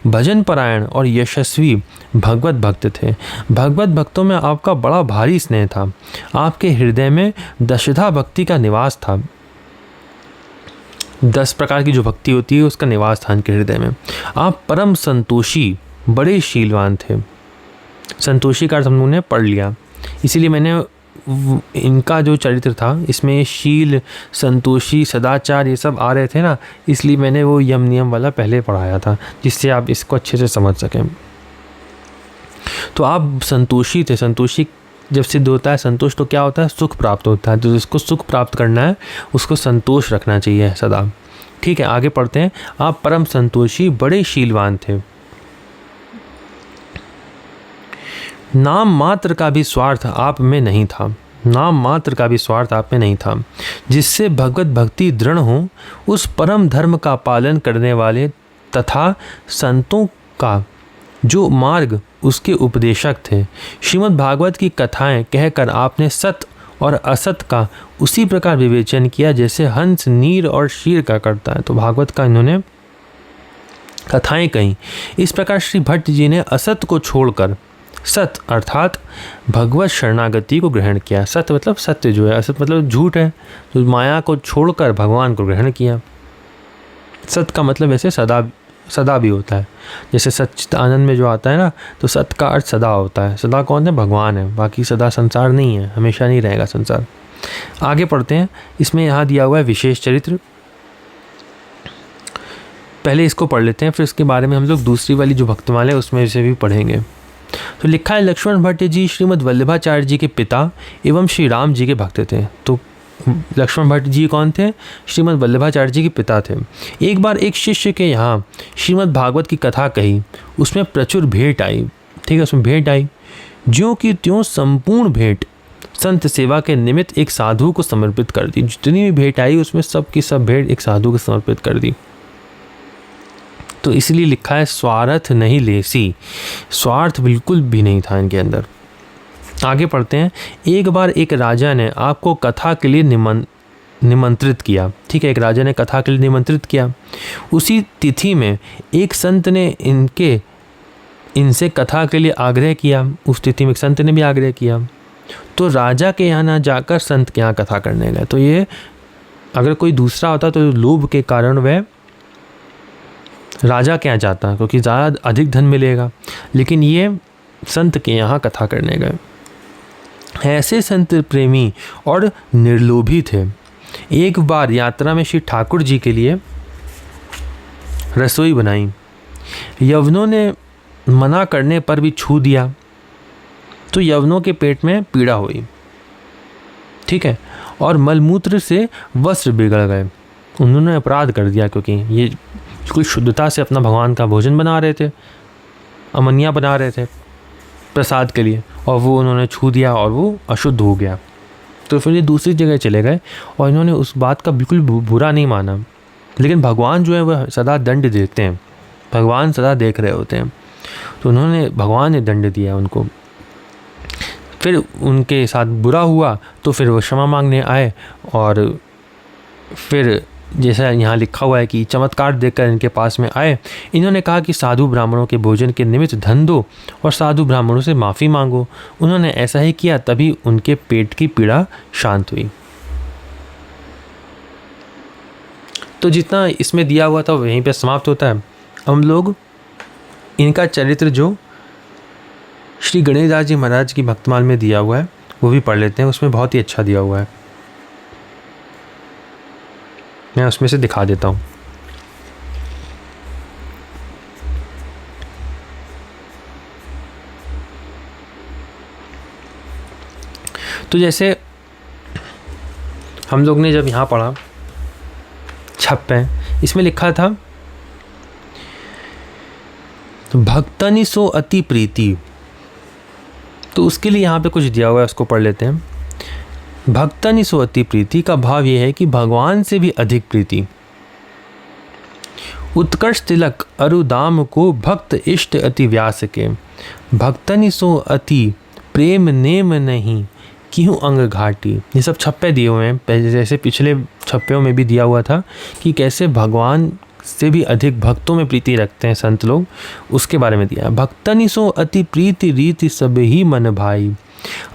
भजन परायण और यशस्वी भगवत भक्त थे। भगवत भक्तों में आपका बड़ा भारी स्नेह था। आपके हृदय में दशधा भक्ति का निवास था। 10 प्रकार की जो भक्ति होती है उसका निवास था इनके हृदय में। आप परम संतोषी, बड़े शीलवान थे। संतोषी का अर्थ हम लोगों ने पढ़ लिया, इसीलिए मैंने इनका जो चरित्र था इसमें शील, संतोषी, सदाचार ये सब आ रहे थे ना, इसलिए मैंने वो यम नियम वाला पहले पढ़ाया था, जिससे आप इसको अच्छे से समझ सकें। तो आप संतोषी थे। संतोषी जब सिद्ध होता है, संतोष तो क्या होता है? सुख प्राप्त होता है। तो जिसको सुख प्राप्त करना है उसको संतोष रखना चाहिए सदा। ठीक है, आगे पढ़ते हैं। आप परम संतोषी, बड़े शीलवान थे। नाम मात्र का भी स्वार्थ आप में नहीं था। नाम मात्र का भी स्वार्थ आप में नहीं था। जिससे भगवत भक्ति दृढ़ हो, उस परम धर्म का पालन करने वाले तथा संतों का जो मार्ग उसके उपदेशक थे। श्रीमद् भागवत की कथाएं कहकर आपने सत और असत का उसी प्रकार विवेचन किया जैसे हंस नीर और शीर का करता है। तो भागवत का इन्होंने कथाएं कहीं। इस प्रकार श्री भट्ट जी ने असत को छोड़कर सत अर्थात भगवत शरणागति को ग्रहण किया। सत मतलब सत्य जो है, असत मतलब झूठ है। तो माया को छोड़कर भगवान को ग्रहण किया। सत का मतलब वैसे सदा भी होता है, जैसे सच्चित आनंद में जो आता है ना, तो सत का अर्थ सदा होता है। सदा कौन है? भगवान है। बाकी सदा संसार नहीं है, हमेशा नहीं रहेगा संसार। आगे पढ़ते हैं। इसमें यहाँ दिया हुआ है विशेष चरित्र। पहले इसको पढ़ लेते हैं, फिर इसके बारे में हम लोग दूसरी वाली जो भक्तमाला है उसमें इसे भी पढ़ेंगे। तो लिखा है, लक्ष्मण भट्ट जी श्रीमद् वल्लभाचार्य जी के पिता एवं श्री राम जी के भक्त थे। तो लक्ष्मण भट्ट जी कौन थे? श्रीमद् वल्लभाचार्य जी के पिता थे। एक बार एक शिष्य के यहाँ श्रीमद् भागवत की कथा कही, उसमें प्रचुर भेंट आई। ठीक है, उसमें भेंट आई। ज्यों की त्यों संपूर्ण भेंट संत सेवा के निमित्त एक साधु को समर्पित कर दी। जितनी भी भेंट आई उसमें सब की सब भेंट एक साधु को समर्पित कर दी। तो इसलिए लिखा है, स्वार्थ नहीं लेसी। स्वार्थ बिल्कुल भी नहीं था इनके अंदर। आगे पढ़ते हैं। एक बार एक राजा ने आपको कथा के लिए निमंत्रित किया। ठीक है, एक राजा ने कथा के लिए निमंत्रित किया। उसी तिथि में एक संत ने इनसे कथा के लिए आग्रह किया। उस तिथि में एक संत ने भी आग्रह किया। तो राजा के यहाँ ना जाकर संत के यहाँ कथा करने गए। तो ये अगर कोई दूसरा होता तो लोभ के कारण वह राजा के यहाँ जाता, क्योंकि ज़्यादा अधिक धन मिलेगा, लेकिन ये संत के यहाँ कथा करने गए। ऐसे संत प्रेमी और निर्लोभी थे। एक बार यात्रा में श्री ठाकुर जी के लिए रसोई बनाई। यवनों ने मना करने पर भी छू दिया, तो यवनों के पेट में पीड़ा हुई। ठीक है, और मलमूत्र से वस्त्र बिगड़ गए। उन्होंने अपराध कर दिया, क्योंकि ये बिल्कुल शुद्धता से अपना भगवान का भोजन बना रहे थे, अमनिया बना रहे थे प्रसाद के लिए, और वो उन्होंने छू दिया और वो अशुद्ध हो गया। तो फिर ये दूसरी जगह चले गए और इन्होंने उस बात का बिल्कुल बुरा नहीं माना। लेकिन भगवान जो है वह सदा दंड देते हैं, भगवान सदा देख रहे होते हैं, तो भगवान ने दंड दिया उनको। फिर उनके साथ बुरा हुआ तो फिर वो क्षमा मांगने आए, और फिर जैसा यहाँ लिखा हुआ है कि चमत्कार देखकर इनके पास में आए। इन्होंने कहा कि साधु ब्राह्मणों के भोजन के निमित्त धन दो और साधु ब्राह्मणों से माफ़ी मांगो। उन्होंने ऐसा ही किया, तभी उनके पेट की पीड़ा शांत हुई। तो जितना इसमें दिया हुआ था वहीं पे समाप्त होता है। हम लोग इनका चरित्र जो श्री गणेश दास जी महाराज की भक्तमाल में दिया हुआ है वो भी पढ़ लेते हैं। उसमें बहुत ही अच्छा दिया हुआ है, मैं उसमें से दिखा देता हूँ। तो जैसे हम लोग ने जब यहाँ पढ़ा छप्पे, इसमें लिखा था भक्तनि सो अति प्रीति, तो उसके लिए यहाँ पे कुछ दिया हुआ है, उसको पढ़ लेते हैं। भक्तनि सो अति प्रीति का भाव यह है कि भगवान से भी अधिक प्रीति। उत्कर्ष तिलक अरुदाम को भक्त इष्ट अति व्यास के, भक्तनि सो अति प्रेम नेम नहीं क्यों अंग घाटी। ये सब छप्पे दिए हुए हैं, जैसे पिछले छप्पों में भी दिया हुआ था कि कैसे भगवान से भी अधिक भक्तों में प्रीति रखते हैं संत लोग, उसके बारे में दिया है। भक्तनि सो अति प्रीति रीति सब ही मन भाई,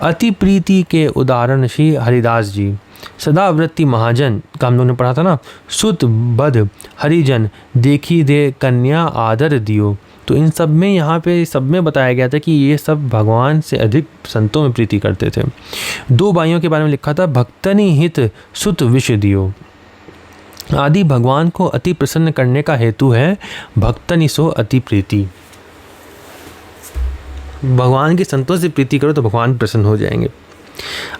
अति प्रीति के उदाहरण श्री हरिदास जी। सदा वृत्ति महाजन का हम लोग ने पढ़ा था ना, सुत बध हरिजन देखी दे कन्या आदर दियो। तो इन सब में यहाँ पे सब में बताया गया था कि ये सब भगवान से अधिक संतों में प्रीति करते थे। दो भाइयों के बारे में लिखा था, भक्तनि हित सुत विष दियो आदि भगवान को अति प्रसन्न करने का हेतु है भक्तनि सो अति प्रीति। भगवान के संतों से प्रीति करो तो भगवान प्रसन्न हो जाएंगे।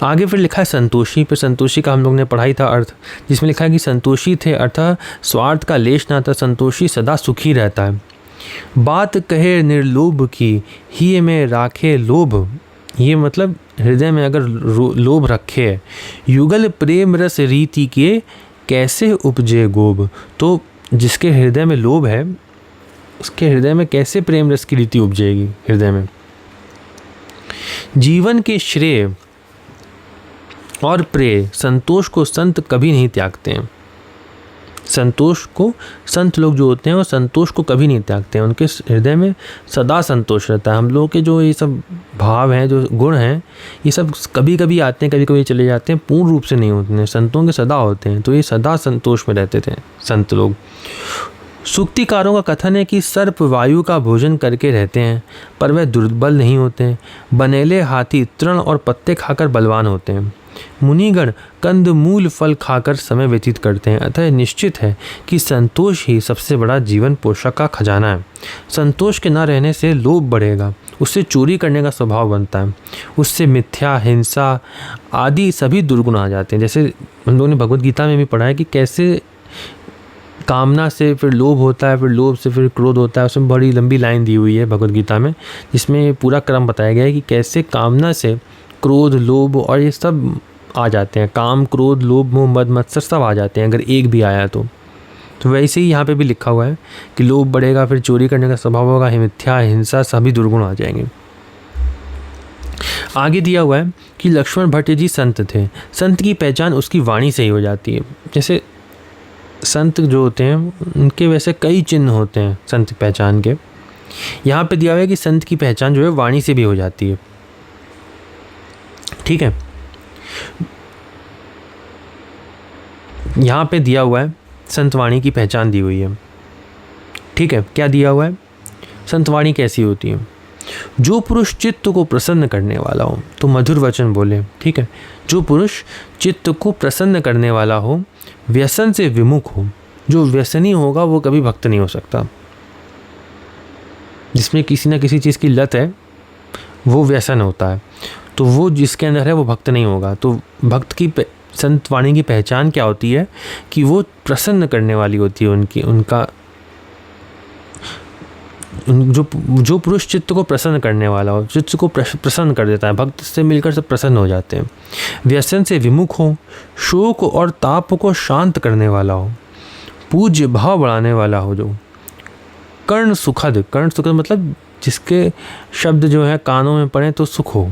आगे फिर लिखा है संतोषी। फिर संतोषी का हम लोग ने पढ़ाई था अर्थ, जिसमें लिखा है कि संतोषी थे अर्थात स्वार्थ का लेश ना था, संतोषी सदा सुखी रहता है। बात कहे निर्लोभ की ही में राखे लोभ, ये मतलब हृदय में अगर लोभ रखे। युगल प्रेम रस रीति के कैसे उपजे गोब, तो जिसके हृदय में लोभ है उसके हृदय में कैसे प्रेम रस की रीति उपजेगी हृदय में। जीवन के श्रेय और प्रेय संतोष को संत कभी नहीं त्यागते हैं। संतोष को संत लोग जो होते हैं वो संतोष को कभी नहीं त्यागते हैं, उनके हृदय में सदा संतोष रहता है। हम लोगों के जो ये सब भाव हैं, जो गुण हैं, ये सब कभी कभी आते हैं, कभी कभी चले जाते हैं, पूर्ण रूप से नहीं होते हैं। संतों के सदा होते हैं, तो ये सदा संतोष में रहते थे संत लोग। सूक्तिकारों का कथन है कि सर्प वायु का भोजन करके रहते हैं पर वह दुर्बल नहीं होते हैं। बनेले हाथी तृण और पत्ते खाकर बलवान होते हैं। मुनिगण कंद मूल फल खाकर समय व्यतीत करते हैं। अतः निश्चित है कि संतोष ही सबसे बड़ा जीवन पोषक का खजाना है। संतोष के न रहने से लोभ बढ़ेगा, उससे चोरी करने का स्वभाव बनता है, उससे मिथ्या हिंसा आदि सभी दुर्गुण आ जाते हैं। जैसे हम लोगों ने भगवद गीता में भी पढ़ा है कि कैसे कामना से फिर लोभ होता है, फिर लोभ से फिर क्रोध होता है। उसमें बड़ी लंबी लाइन दी हुई है भगवद गीता में, जिसमें पूरा क्रम बताया गया है कि कैसे कामना से क्रोध लोभ और ये सब आ जाते हैं। काम क्रोध लोभ मोह मद मत्सर सब आ जाते हैं अगर एक भी आया तो वैसे ही यहाँ पे भी लिखा हुआ है कि लोभ बढ़ेगा, फिर चोरी करने का स्वभाव होगा, मिथ्या हिंसा सभी दुर्गुण आ जाएंगे। आगे दिया हुआ है कि लक्ष्मण भट्ट जी संत थे। संत की पहचान उसकी वाणी से ही हो जाती है। जैसे संत जो होते हैं उनके वैसे कई चिन्ह होते हैं संत पहचान के। यहाँ पे दिया हुआ है कि संत की पहचान जो है वाणी से भी हो जाती है। ठीक है, यहाँ पे दिया हुआ है संत वाणी की पहचान दी हुई है। ठीक है, क्या दिया हुआ है, संत वाणी कैसी होती है। जो पुरुष चित्त को प्रसन्न करने वाला हो तो मधुर वचन बोले। ठीक है, जो पुरुष चित्त को प्रसन्न करने वाला हो, व्यसन से विमुख हो। जो व्यसनी होगा वो कभी भक्त नहीं हो सकता। जिसमें किसी न किसी चीज़ की लत है वो व्यसन होता है, तो वो जिसके अंदर है वो भक्त नहीं होगा। तो भक्त की संत वाणी की पहचान क्या होती है कि वो प्रसन्न करने वाली होती है, उनका जो पुरुष चित्त को प्रसन्न करने वाला हो, चित्त को प्रसन्न कर देता है, भक्त से मिलकर सब प्रसन्न हो जाते हैं। व्यसन से विमुख हो, शोक और ताप को शांत करने वाला हो, पूज्य भाव बढ़ाने वाला हो, जो कर्ण सुखद मतलब जिसके शब्द जो है कानों में पड़े तो सुख हो,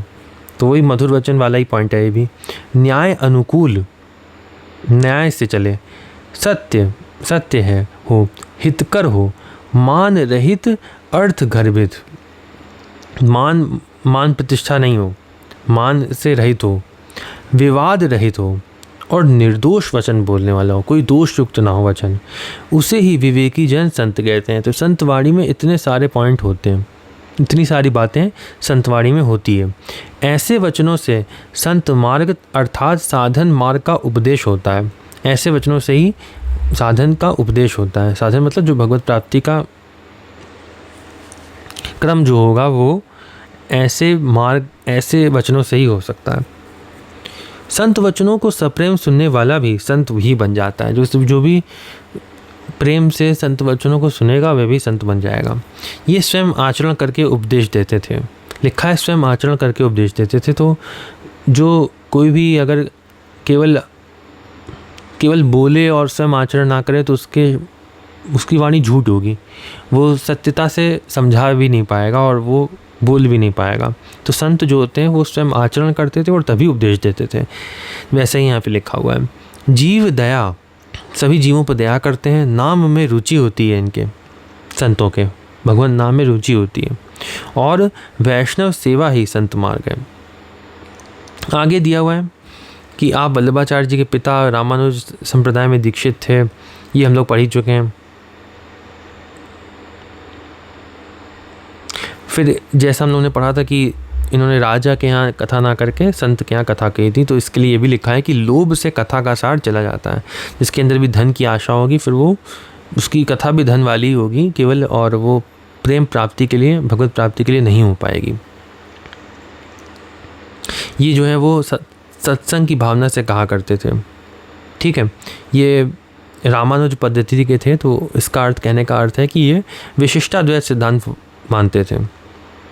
तो वही मधुर वचन वाला ही पॉइंट है ये भी। न्याय अनुकूल, न्याय से चले, सत्य है हो, हितकर हो, मान रहित अर्थ गर्भित, मान प्रतिष्ठा नहीं हो, मान से रहित हो, विवाद रहित हो और निर्दोष वचन बोलने वाला हो, कोई दोष युक्त ना हो वचन, उसे ही विवेकी जन संत कहते हैं। तो संतवाणी में इतने सारे पॉइंट होते हैं, इतनी सारी बातें संतवाणी में होती है। ऐसे वचनों से संत मार्ग अर्थात साधन मार्ग का उपदेश होता है। ऐसे वचनों से ही साधन का उपदेश होता है। साधन मतलब जो भगवत प्राप्ति का क्रम जो होगा वो ऐसे मार्ग, ऐसे वचनों से ही हो सकता है। संत वचनों को सप्रेम सुनने वाला भी संत ही बन जाता है। जो भी प्रेम से संत वचनों को सुनेगा वह भी संत बन जाएगा। ये स्वयं आचरण करके उपदेश देते थे, लिखा है स्वयं आचरण करके उपदेश देते थे। तो जो कोई भी अगर केवल बोले और स्वयं आचरण ना करे तो उसकी वाणी झूठ होगी, वो सत्यता से समझा भी नहीं पाएगा और वो बोल भी नहीं पाएगा। तो संत जो होते हैं वो स्वयं आचरण करते थे और तभी उपदेश देते थे। वैसे ही यहाँ पे लिखा हुआ है, जीव दया, सभी जीवों पर दया करते हैं, नाम में रुचि होती है इनके संतों के, भगवान नाम में रुचि होती है, और वैष्णव सेवा ही संत मार्ग है। आगे दिया हुआ है कि आप वल्लभाचार्य जी के पिता रामानुज संप्रदाय में दीक्षित थे, ये हम लोग पढ़ ही चुके हैं। फिर जैसा हम लोगों ने पढ़ा था कि इन्होंने राजा के यहाँ कथा ना करके संत के यहाँ कथा कही थी, तो इसके लिए ये भी लिखा है कि लोभ से कथा का सार चला जाता है। जिसके अंदर भी धन की आशा होगी फिर वो उसकी कथा भी धन वाली होगी केवल, और वो प्रेम प्राप्ति के लिए, भगवत प्राप्ति के लिए नहीं हो पाएगी। ये जो है वो सत्संग की भावना से कहा करते थे। ठीक है, ये रामानुज पद्धति के थे, तो इसका अर्थ, कहने का अर्थ है कि ये विशिष्टाद्वैत सिद्धांत मानते थे।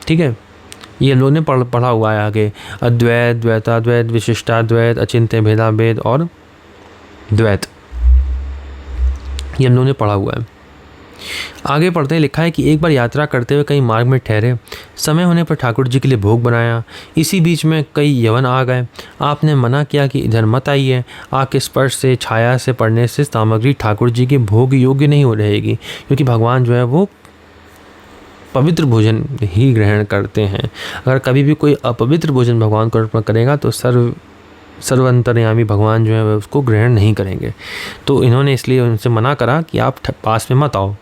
ठीक है, ये हम लोगों ने पढ़ा हुआ है आगे, अद्वैत, द्वैताद्वैत, विशिष्टाद्वैत, अचिंत्य भेदाभेद और द्वैत, ये हम लोगों ने पढ़ा हुआ है। आगे पढ़ते हैं, लिखा है कि एक बार यात्रा करते हुए कहीं मार्ग में ठहरे, समय होने पर ठाकुर जी के लिए भोग बनाया। इसी बीच में कई यवन आ गए। आपने मना किया कि इधर मत आइए, आग के स्पर्श से, छाया से पड़ने से सामग्री ठाकुर जी के भोग योग्य नहीं हो रहेगी, क्योंकि भगवान जो है वो पवित्र भोजन ही ग्रहण करते हैं। अगर कभी भी कोई अपवित्र भोजन भगवान को अर्पण करेगा तो सर्वंतर्यामी भगवान जो है वह उसको ग्रहण नहीं करेंगे। तो इन्होंने इसलिए उनसे मना करा कि आप पास में मत आओ,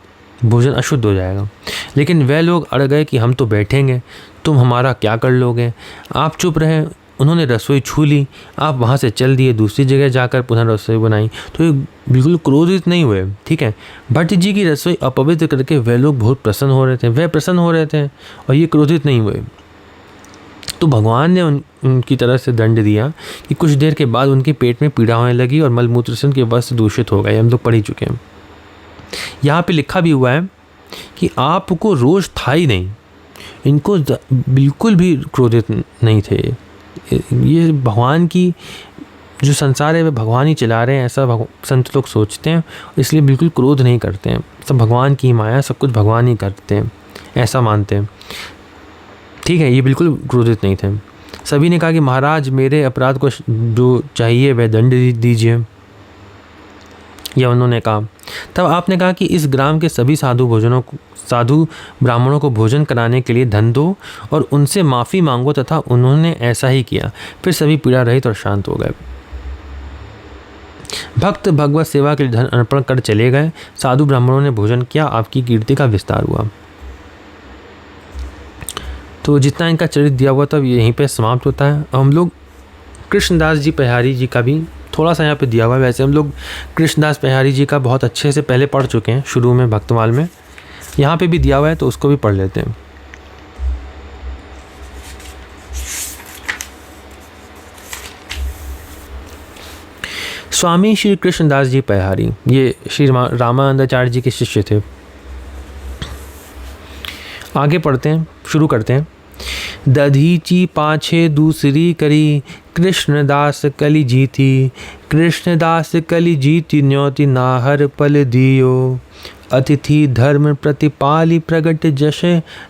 भोजन अशुद्ध हो जाएगा। लेकिन वह लोग अड़ गए कि हम तो बैठेंगे, तुम हमारा क्या कर लोगे। आप चुप रहे। उन्होंने रसोई छू ली, आप वहाँ से चल दिए, दूसरी जगह जाकर पुनः रसोई बनाई। तो ये बिल्कुल क्रोधित नहीं हुए। ठीक है, भट्ट जी की रसोई अपवित्र करके वह लोग बहुत प्रसन्न हो रहे थे, वह प्रसन्न हो रहे थे और ये क्रोधित नहीं हुए। तो भगवान ने उनकी तरफ से दंड दिया कि कुछ देर के बाद उनके पेट में पीड़ा होने लगी और मलमूत्र से उनके वस्त्र दूषित हो गए। हम लोग पढ़ ही चुके हैं। यहाँ पे लिखा भी हुआ है कि आपको रोष था ही नहीं। इनको बिल्कुल भी क्रोधित नहीं थे। ये भगवान की जो संसार है वह भगवान ही चला रहे हैं, ऐसा संत लोग सोचते हैं, इसलिए बिल्कुल क्रोध नहीं करते हैं। सब भगवान की माया, सब कुछ भगवान ही करते हैं, ऐसा मानते हैं। ठीक है, ये बिल्कुल क्रोधित नहीं थे। सभी ने कहा कि महाराज मेरे अपराध को जो चाहिए वह दंड दीजिए, यह उन्होंने कहा। तब आपने कहा कि इस ग्राम के सभी साधु ब्राह्मणों को भोजन कराने के लिए धन दो और उनसे माफ़ी मांगो, तथा उन्होंने ऐसा ही किया। फिर सभी पीड़ा रहित और शांत हो गए। भक्त भगवत सेवा के लिए धन अर्पण कर चले गए। साधु ब्राह्मणों ने भोजन किया, आपकी कीर्ति का विस्तार हुआ। तो जितना इनका चरित्र दिया हुआ था यहीं पे समाप्त होता है। हम लोग कृष्णदास जी पहारी जी का भी थोड़ा सा यहाँ पे दिया हुआ है। वैसे हम लोग कृष्णदास पहारी जी का बहुत अच्छे से पहले पढ़ चुके हैं शुरू में भक्तमाल में, यहाँ पे भी दिया हुआ है तो उसको भी पढ़ लेते हैं। स्वामी श्री कृष्णदास जी पहारी, ये श्री रामानंदाचार्य जी के शिष्य थे। आगे पढ़ते हैं, शुरू करते हैं। दधीची पाछे दूसरी करी, कृष्णदास कली जीती, कृष्णदास कली जीती, न्योति नाहर पल दियो, अतिथि धर्म प्रतिपाली, प्रगट जश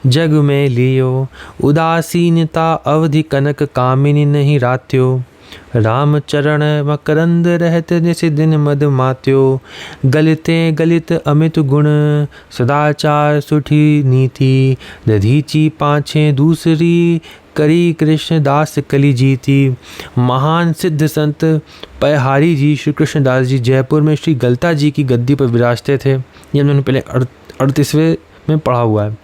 जग में लियो, उदासीनता अवधि कनक कामिनी नहीं रात्यो, राम चरण मकरंद रहत निस दिन मद मात्यो, गलिते गलित अमित गुण, सदाचार सुठी नीति, दधीची पाछे दूसरी करी, कृष्णदास कली जीती। महान सिद्ध संत पयहारी जी श्री कृष्णदास जी जयपुर में श्री गलता जी की गद्दी पर विराजते थे। ये हमने पहले 38वें में पढ़ा हुआ है।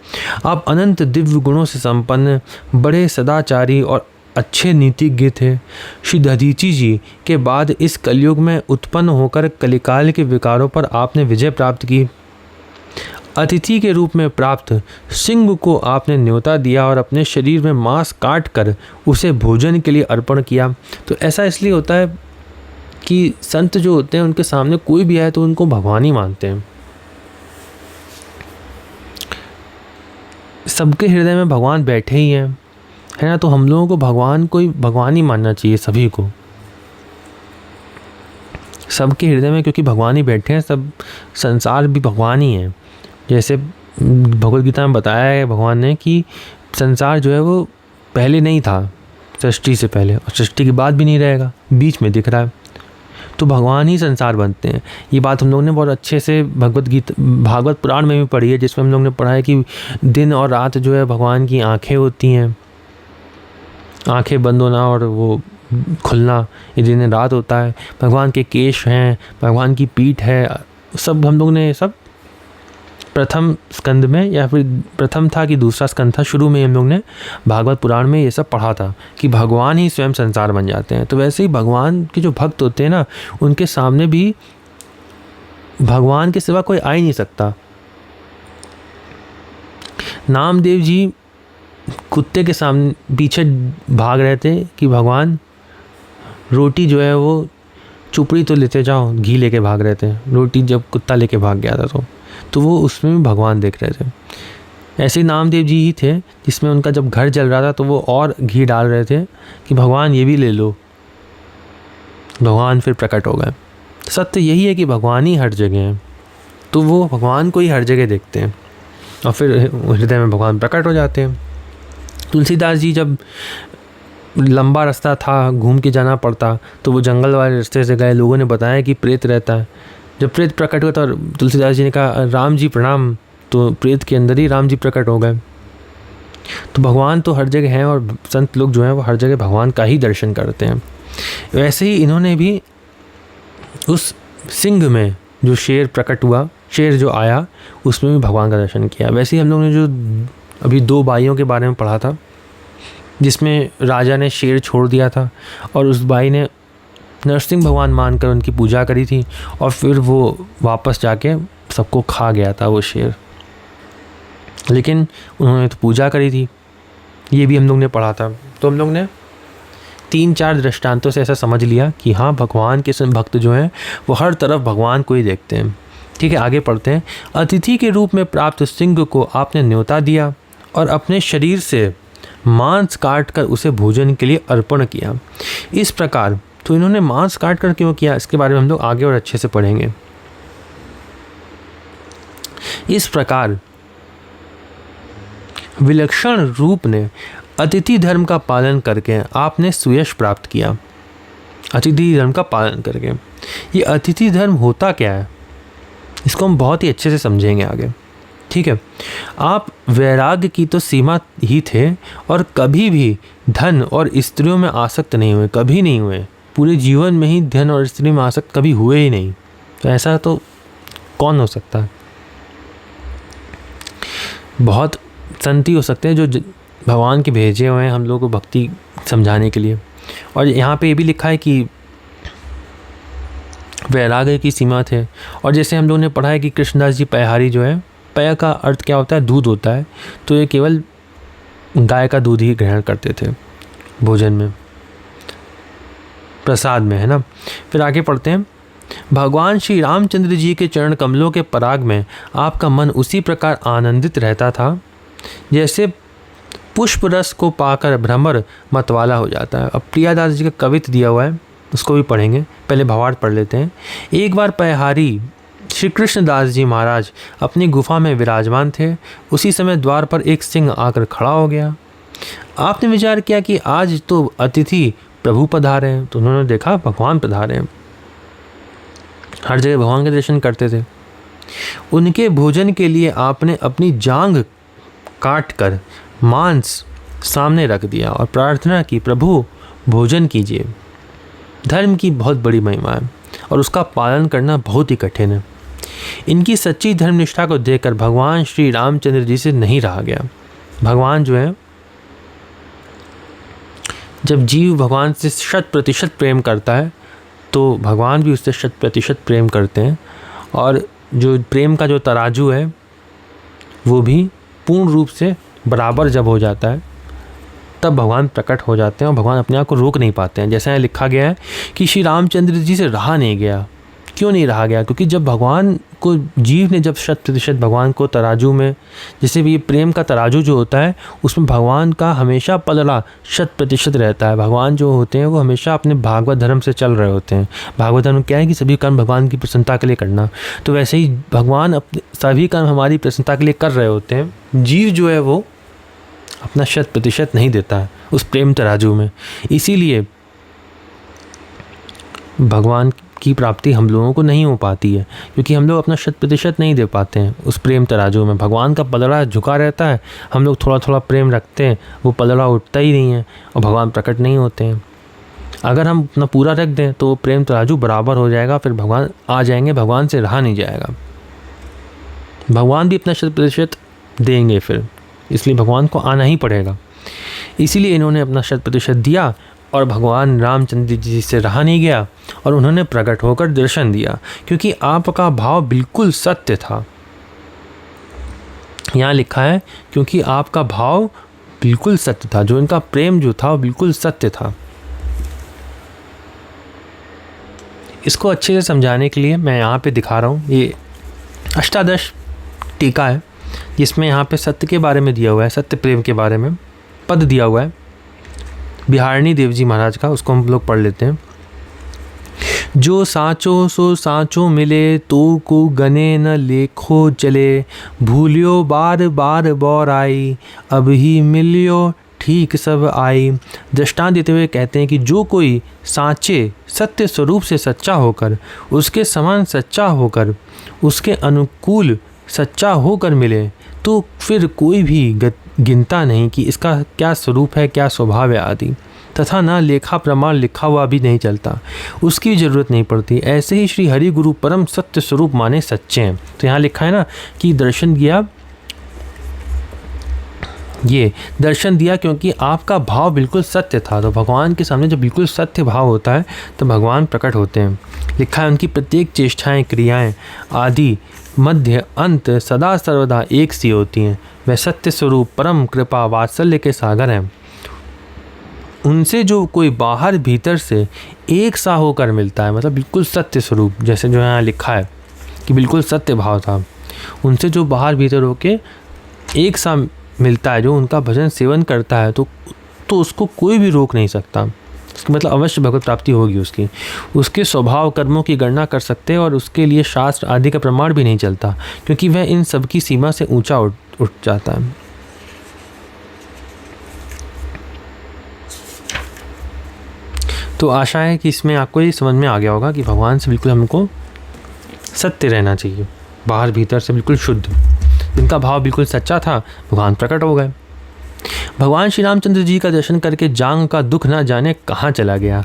आप अनंत दिव्य गुणों से संपन्न, बड़े सदाचारी और अच्छे नीतिज्ञ थे। श्री दधीची जी के बाद इस कलयुग में उत्पन्न होकर कलिकाल के विकारों पर आपने विजय प्राप्त की। अतिथि के रूप में प्राप्त सिंह को आपने न्योता दिया और अपने शरीर में मांस काट कर उसे भोजन के लिए अर्पण किया। तो ऐसा इसलिए होता है कि संत जो होते हैं उनके सामने कोई भी आए तो उनको भगवान ही मानते हैं। सबके हृदय में भगवान बैठे ही हैं, है ना। तो हम लोगों को भगवान को ही भगवान ही मानना चाहिए, सभी को, सबके हृदय में, क्योंकि भगवान ही बैठे हैं। सब संसार भी भगवान ही है। जैसे भगवद गीता में बताया है भगवान ने कि संसार जो है वो पहले नहीं था, सृष्टि से पहले, और सृष्टि के बाद भी नहीं रहेगा, बीच में दिख रहा है। तो भगवान ही संसार बनते हैं। ये बात हम लोगों ने बहुत अच्छे से भागवत पुराण में भी पढ़ी है, जिसमें हम लोग ने पढ़ा है कि दिन और रात जो है भगवान की आँखें होती हैं, आंखें बंद होना और वो खुलना, ये दिन रात होता है। भगवान के केश हैं, भगवान की पीठ है, सब हम लोग ने सब प्रथम स्कंद में, या फिर प्रथम था कि दूसरा स्कंद था, शुरू में हम लोग ने भागवत पुराण में ये सब पढ़ा था कि भगवान ही स्वयं संसार बन जाते हैं। तो वैसे ही भगवान के जो भक्त होते हैं ना, उनके सामने भी भगवान के सिवा कोई आ ही नहीं सकता। नामदेव जी कुत्ते के सामने पीछे भाग रहे थे कि भगवान रोटी जो है वो चुपड़ी तो लेते जाओ, घी लेके भाग रहे थे। रोटी जब कुत्ता लेके भाग गया था तो वो उसमें भी भगवान देख रहे थे। ऐसे नामदेव जी ही थे जिसमें उनका जब घर जल रहा था तो वो और घी डाल रहे थे कि भगवान ये भी ले लो। भगवान फिर प्रकट हो गए। सत्य यही है कि भगवान ही हर जगह है, तो वो भगवान को ही हर जगह देखते हैं और फिर हृदय में भगवान प्रकट हो जाते हैं। तुलसीदास जी जब लंबा रास्ता था, घूम के जाना पड़ता, तो वो जंगल वाले रास्ते से गए। लोगों ने बताया कि प्रेत रहता है। जब प्रेत प्रकट हुआ तो तुलसीदास जी ने कहा राम जी प्रणाम, तो प्रेत के अंदर ही राम जी प्रकट हो गए। तो भगवान तो हर जगह हैं और संत लोग जो हैं वो हर जगह भगवान का ही दर्शन करते हैं। वैसे ही इन्होंने भी उस सिंह में जो शेर प्रकट हुआ, शेर जो आया, उसमें भी भगवान का दर्शन किया। वैसे ही हम लोगों ने जो अभी 2 बाइयों के बारे में पढ़ा था, जिसमें राजा ने शेर छोड़ दिया था और उस बाई ने नरसिंह भगवान मानकर उनकी पूजा करी थी और फिर वो वापस जाके सबको खा गया था वो शेर, लेकिन उन्होंने तो पूजा करी थी। ये भी हम लोग ने पढ़ा था। तो हम लोग ने 3-4 दृष्टांतों से ऐसा समझ लिया कि हाँ, भगवान के भक्त जो हैं वो हर तरफ भगवान को ही देखते हैं। ठीक है, आगे पढ़ते हैं। अतिथि के रूप में प्राप्त सिंह को आपने न्योता दिया और अपने शरीर से मांस काट कर उसे भोजन के लिए अर्पण किया। इस प्रकार, तो इन्होंने मांस काट कर क्यों किया, इसके बारे में हम लोग आगे और अच्छे से पढ़ेंगे। इस प्रकार विलक्षण रूप ने अतिथि धर्म का पालन करके आपने सुयश प्राप्त किया। अतिथि धर्म का पालन करके, ये अतिथि धर्म होता क्या है, इसको हम बहुत ही अच्छे से समझेंगे आगे। ठीक है, आप वैराग्य की तो सीमा ही थे और कभी भी धन और स्त्रियों में आसक्त नहीं हुए, कभी नहीं हुए। पूरे जीवन में ही धन और स्त्री में आसक्त कभी हुए ही नहीं। तो ऐसा तो कौन हो सकता है? बहुत संत ही हो सकते हैं जो भगवान के भेजे हुए हैं हम लोगों को भक्ति समझाने के लिए। और यहाँ पे ये भी लिखा है कि वैराग्य की सीमा थे। और जैसे हम लोगों ने पढ़ा है कि कृष्णदास जी पयहारी जो है, पय का अर्थ क्या होता है, दूध होता है, तो ये केवल गाय का दूध ही ग्रहण करते थे भोजन में, प्रसाद में, है ना। फिर आगे पढ़ते हैं। भगवान श्री रामचंद्र जी के चरण कमलों के पराग में आपका मन उसी प्रकार आनंदित रहता था जैसे पुष्प रस को पाकर भ्रमर मतवाला हो जाता है। अब प्रियादास जी का कवित्व दिया हुआ है, उसको भी पढ़ेंगे, पहले भावार्थ पढ़ लेते हैं। एक बार पयहारी श्री कृष्णदास जी महाराज अपनी गुफा में विराजमान थे। उसी समय द्वार पर एक सिंह आकर खड़ा हो गया। आपने विचार किया कि आज तो अतिथि प्रभु पधारे हैं, तो उन्होंने देखा भगवान पधारे हैं। हर जगह भगवान के दर्शन करते थे। उनके भोजन के लिए आपने अपनी जांघ काट कर मांस सामने रख दिया और प्रार्थना की, प्रभु भोजन कीजिए। धर्म की बहुत बड़ी महिमा है और उसका पालन करना बहुत ही कठिन है। इनकी सच्ची धर्मनिष्ठा को देखकर भगवान श्री रामचंद्र जी से नहीं रहा गया। भगवान जो है, जब जीव भगवान से 100% प्रेम करता है तो भगवान भी उससे 100% प्रेम करते हैं, और जो प्रेम का जो तराजू है वो भी पूर्ण रूप से बराबर जब हो जाता है तब भगवान प्रकट हो जाते हैं और भगवान अपने आप को रोक नहीं पाते हैं। जैसा यहाँ लिखा गया है कि श्री रामचंद्र जी से रहा नहीं गया। क्यों नहीं रहा गया? क्योंकि जब भगवान को जीव ने जब 100% भगवान को तराजू में, जैसे भी ये प्रेम का तराजू जो होता है उसमें भगवान का हमेशा पलड़ा 100% रहता है। भगवान जो होते हैं वो हमेशा अपने भागवत धर्म से चल रहे होते हैं। भागवत धर्म क्या है कि सभी कर्म भगवान की प्रसन्नता के लिए करना, तो वैसे ही भगवान अपने सभी कर्म हमारी प्रसन्नता के लिए कर रहे होते हैं। जीव जो है वो अपना 100% नहीं देता है उस प्रेम तराजू में। इसीलिए भगवान की प्राप्ति हम लोगों को नहीं हो पाती है, क्योंकि हम लोग अपना 100% नहीं दे पाते हैं उस प्रेम तराजू में। भगवान का पलड़ा झुका रहता है, हम लोग थोड़ा थोड़ा प्रेम रखते हैं, वो पलड़ा उठता ही नहीं है और भगवान प्रकट नहीं होते हैं। अगर हम अपना पूरा रख दें तो प्रेम तराजू बराबर हो जाएगा, फिर भगवान आ जाएंगे, भगवान से रहा नहीं जाएगा। भगवान भी अपना 100% देंगे फिर, इसलिए भगवान को आना ही पड़ेगा। इसीलिए इन्होंने अपना 100% दिया और भगवान रामचंद्र जी से रहा नहीं गया और उन्होंने प्रकट होकर दर्शन दिया, क्योंकि आपका भाव बिल्कुल सत्य था। यहाँ लिखा है क्योंकि आपका भाव बिल्कुल सत्य था, जो इनका प्रेम जो था वो बिल्कुल सत्य था। इसको अच्छे से समझाने के लिए मैं यहाँ पे दिखा रहा हूँ, ये अष्टादश टीका है जिसमें यहाँ पे सत्य के बारे में दिया हुआ है, सत्य प्रेम के बारे में पद दिया हुआ है बिहारणी देव जी महाराज का, उसको हम लोग पढ़ लेते हैं। जो साचो सो साचो मिले, तो को गने न लेखो चले, भूलियो बार बार बौर आई, अब ही मिलियो ठीक सब आई। दृष्टांत देते हुए कहते हैं कि जो कोई साँचे सत्य स्वरूप से सच्चा होकर, उसके समान सच्चा होकर, उसके अनुकूल सच्चा होकर मिले, तो फिर कोई भी गिनता नहीं कि इसका क्या स्वरूप है, क्या स्वभाव है आदि, तथा ना लेखा प्रमाण लिखा हुआ भी नहीं चलता, उसकी जरूरत नहीं पड़ती। ऐसे ही श्री हरि गुरु परम सत्य स्वरूप माने सच्चे हैं। तो यहाँ लिखा है ना कि दर्शन दिया, ये दर्शन दिया क्योंकि आपका भाव बिल्कुल सत्य था। तो भगवान के सामने जब बिल्कुल सत्य भाव होता है तो भगवान प्रकट होते हैं। लिखा है उनकी प्रत्येक चेष्टाएं, क्रियाएं आदि मध्य अंत सदा सर्वदा एक सी होती हैं। वह सत्य स्वरूप परम कृपा वात्सल्य के सागर हैं। उनसे जो कोई बाहर भीतर से एक सा होकर मिलता है, मतलब बिल्कुल सत्य स्वरूप, जैसे जो यहाँ लिखा है कि बिल्कुल सत्य भाव था, उनसे जो बाहर भीतर होके एक सा मिलता है, जो उनका भजन सेवन करता है, तो उसको कोई भी रोक नहीं सकता। इसका मतलब अवश्य भगवत प्राप्ति होगी उसकी। उसके स्वभाव कर्मों की गणना कर सकते हैं और उसके लिए शास्त्र आदि का प्रमाण भी नहीं चलता, क्योंकि वह इन सब की सीमा से ऊंचा उठ जाता है। तो आशा है कि इसमें आपको ये समझ में आ गया होगा कि भगवान से बिल्कुल हमको सत्य रहना चाहिए, बाहर भीतर से बिल्कुल शुद्ध। जिनका भाव बिल्कुल सच्चा था, भगवान प्रकट हो गए। भगवान श्री रामचंद्र जी का दर्शन करके जांग का दुख ना जाने कहाँ चला गया।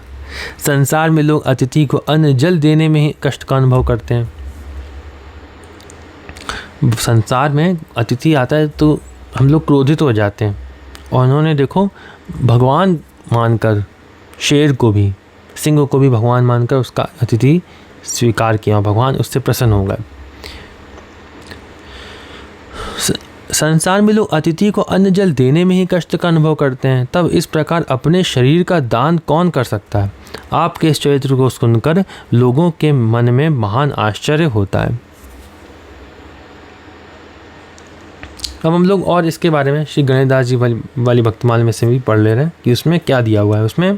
संसार में लोग अतिथि को अन्न जल देने में ही कष्ट का अनुभव करते हैं। संसार में अतिथि आता है तो हम लोग क्रोधित हो जाते हैं, और उन्होंने देखो भगवान मानकर शेर को भी, सिंह को भी भगवान मानकर उसका अतिथि स्वीकार किया, भगवान उससे प्रसन्न हो गए। संसार में लोग अतिथि को अन्न जल देने में ही कष्ट का अनुभव करते हैं, तब इस प्रकार अपने शरीर का दान कौन कर सकता है। आपके इस चरित्र को सुनकर लोगों के मन में महान आश्चर्य होता है। अब हम लोग और इसके बारे में श्री गणेशदास जी वाली भक्तमाल में से भी पढ़ ले रहे हैं कि उसमें क्या दिया हुआ है। उसमें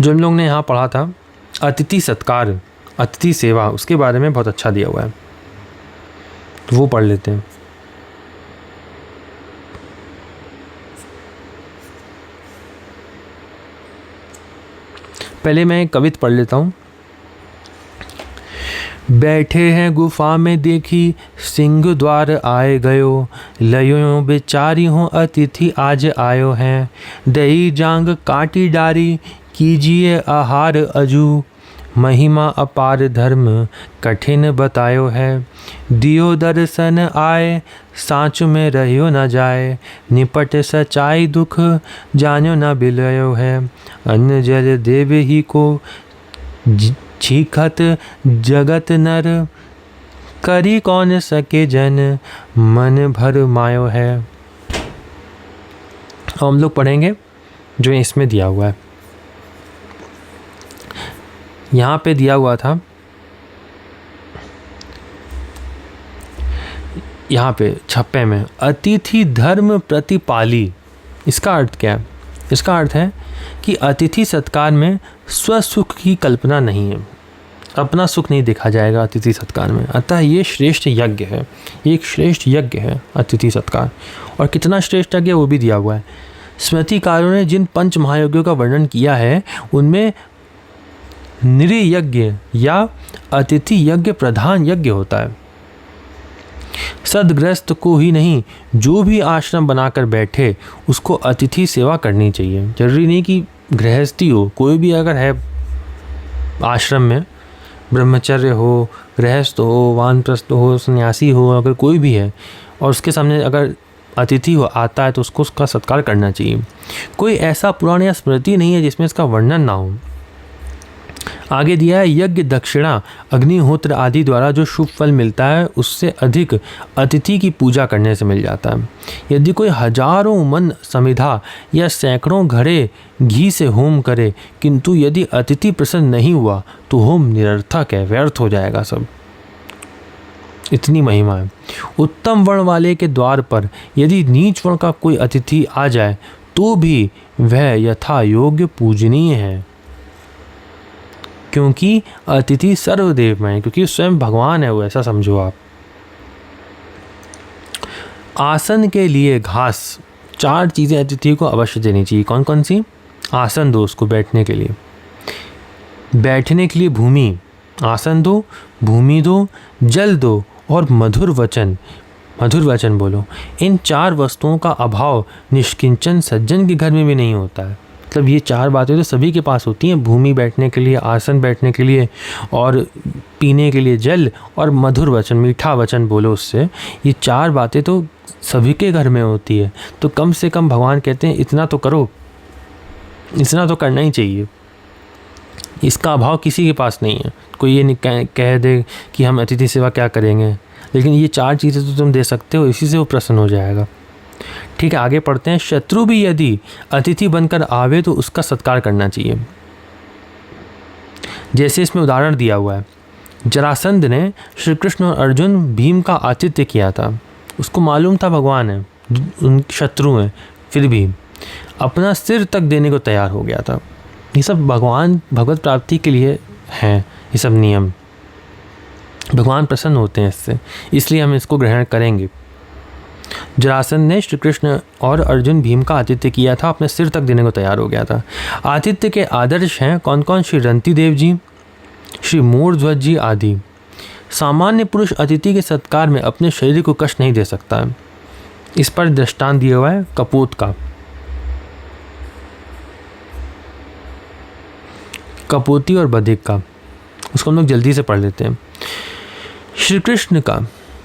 जो हम लोग ने यहाँ पढ़ा था अतिथि सत्कार, अतिथि सेवा, उसके बारे में बहुत अच्छा दिया हुआ है, तो वो पढ़ लेते हैं। पहले मैं कवित पढ़ लेता हूँ। बैठे हैं गुफा में देखी सिंह द्वार आए गयो, लयो बेचारी हो अतिथि आज आयो हैं। दही जांग काटी डारी कीजिए आहार अजू, महिमा अपार धर्म कठिन बतायो है। दियो दर्शन आए सांच में रहियो न जाए, निपट सच्चाई दुख जान्यो न बिलयो है। अन्न जल देव ही को छीखत जगत नर, करी कौन सके जन मन भर मायो है। हम लोग पढ़ेंगे जो इसमें दिया हुआ है। यहाँ पे दिया हुआ था, यहाँ पे छप्पे में अतिथि धर्म प्रतिपाली। इसका अर्थ क्या है? इसका अर्थ है कि अतिथि सत्कार में स्वसुख की कल्पना नहीं है, अपना सुख नहीं देखा जाएगा अतिथि सत्कार में। अतः ये श्रेष्ठ यज्ञ है, एक श्रेष्ठ यज्ञ है अतिथि सत्कार। और कितना श्रेष्ठ यज्ञ वो भी दिया हुआ है। स्मृतिकारों ने जिन पंच महायज्ञों का वर्णन किया है उनमें निरी यज्ञ या अतिथि यज्ञ प्रधान यज्ञ होता है। सदग्रस्त को ही नहीं, जो भी आश्रम बनाकर बैठे उसको अतिथि सेवा करनी चाहिए। जरूरी नहीं कि गृहस्थी हो, कोई भी अगर है आश्रम में, ब्रह्मचर्य हो, गृहस्थ हो, वानप्रस्थ हो, सन्यासी हो, अगर कोई भी है और उसके सामने अगर अतिथि हो आता है तो उसको उसका सत्कार करना चाहिए। कोई ऐसा पुराण या स्मृति नहीं है जिसमें इसका वर्णन ना हो। आगे दिया है यज्ञ दक्षिणा अग्निहोत्र आदि द्वारा जो शुभ फल मिलता है उससे अधिक अतिथि की पूजा करने से मिल जाता है। यदि कोई हजारों मन समिधा या सैकड़ों घड़े घी से होम करे, किंतु यदि अतिथि प्रसन्न नहीं हुआ तो होम निरर्थक है, व्यर्थ हो जाएगा सब। इतनी महिमा है। उत्तम वर्ण वाले के द्वार पर यदि नीच वर्ण का कोई अतिथि आ जाए तो भी वह यथा योग्य पूजनीय है, क्योंकि अतिथि सर्वदेवमय है, क्योंकि स्वयं भगवान है वो, ऐसा समझो आप। आसन के लिए घास, 4 चीज़ें अतिथि को अवश्य देनी चाहिए। कौन कौन सी? आसन दो उसको बैठने के लिए, बैठने के लिए भूमि, आसन दो, भूमि दो, जल दो और मधुर वचन, मधुर वचन बोलो। इन 4 वस्तुओं का अभाव निष्किंचन सज्जन के घर में भी नहीं होता है। मतलब ये 4 बातें तो सभी के पास होती हैं, भूमि बैठने के लिए, आसन बैठने के लिए, और पीने के लिए जल, और मधुर वचन, मीठा वचन बोलो उससे। ये 4 बातें तो सभी के घर में होती है। तो कम से कम भगवान कहते हैं इतना तो करो, इतना तो करना ही चाहिए। इसका अभाव किसी के पास नहीं है। कोई ये नहीं कह दे कि हम अतिथि सेवा क्या करेंगे, लेकिन ये 4 चीज़ें तो तुम दे सकते हो, इसी से वो प्रसन्न हो जाएगा। ठीक है, आगे पढ़ते हैं। शत्रु भी यदि अतिथि बनकर आवे तो उसका सत्कार करना चाहिए। जैसे इसमें उदाहरण दिया हुआ है, जरासंध ने श्री कृष्ण और अर्जुन भीम का आतिथ्य किया था। उसको मालूम था भगवान है, उन शत्रु हैं, फिर भी अपना सिर तक देने को तैयार हो गया था। ये सब भगवान भगवत प्राप्ति के लिए हैं, ये सब नियम। भगवान प्रसन्न होते हैं इससे, इसलिए हम इसको ग्रहण करेंगे। जरासंध ने श्री कृष्ण और अर्जुन भीम का आतिथ्य किया था, अपने सिर तक देने को तैयार हो गया था। आतिथ्य के आदर्श हैं कौन कौन? श्री रंती देव जी, श्री मोरध्वज जी आदि। सामान्य पुरुष अतिथि के सत्कार में अपने शरीर को कष्ट नहीं दे सकता है। इस पर दृष्टांत दिया हुआ है कपोत का। कपोती और बधिक का, उसको हम लोग जल्दी से पढ़ लेते हैं। श्री कृष्ण का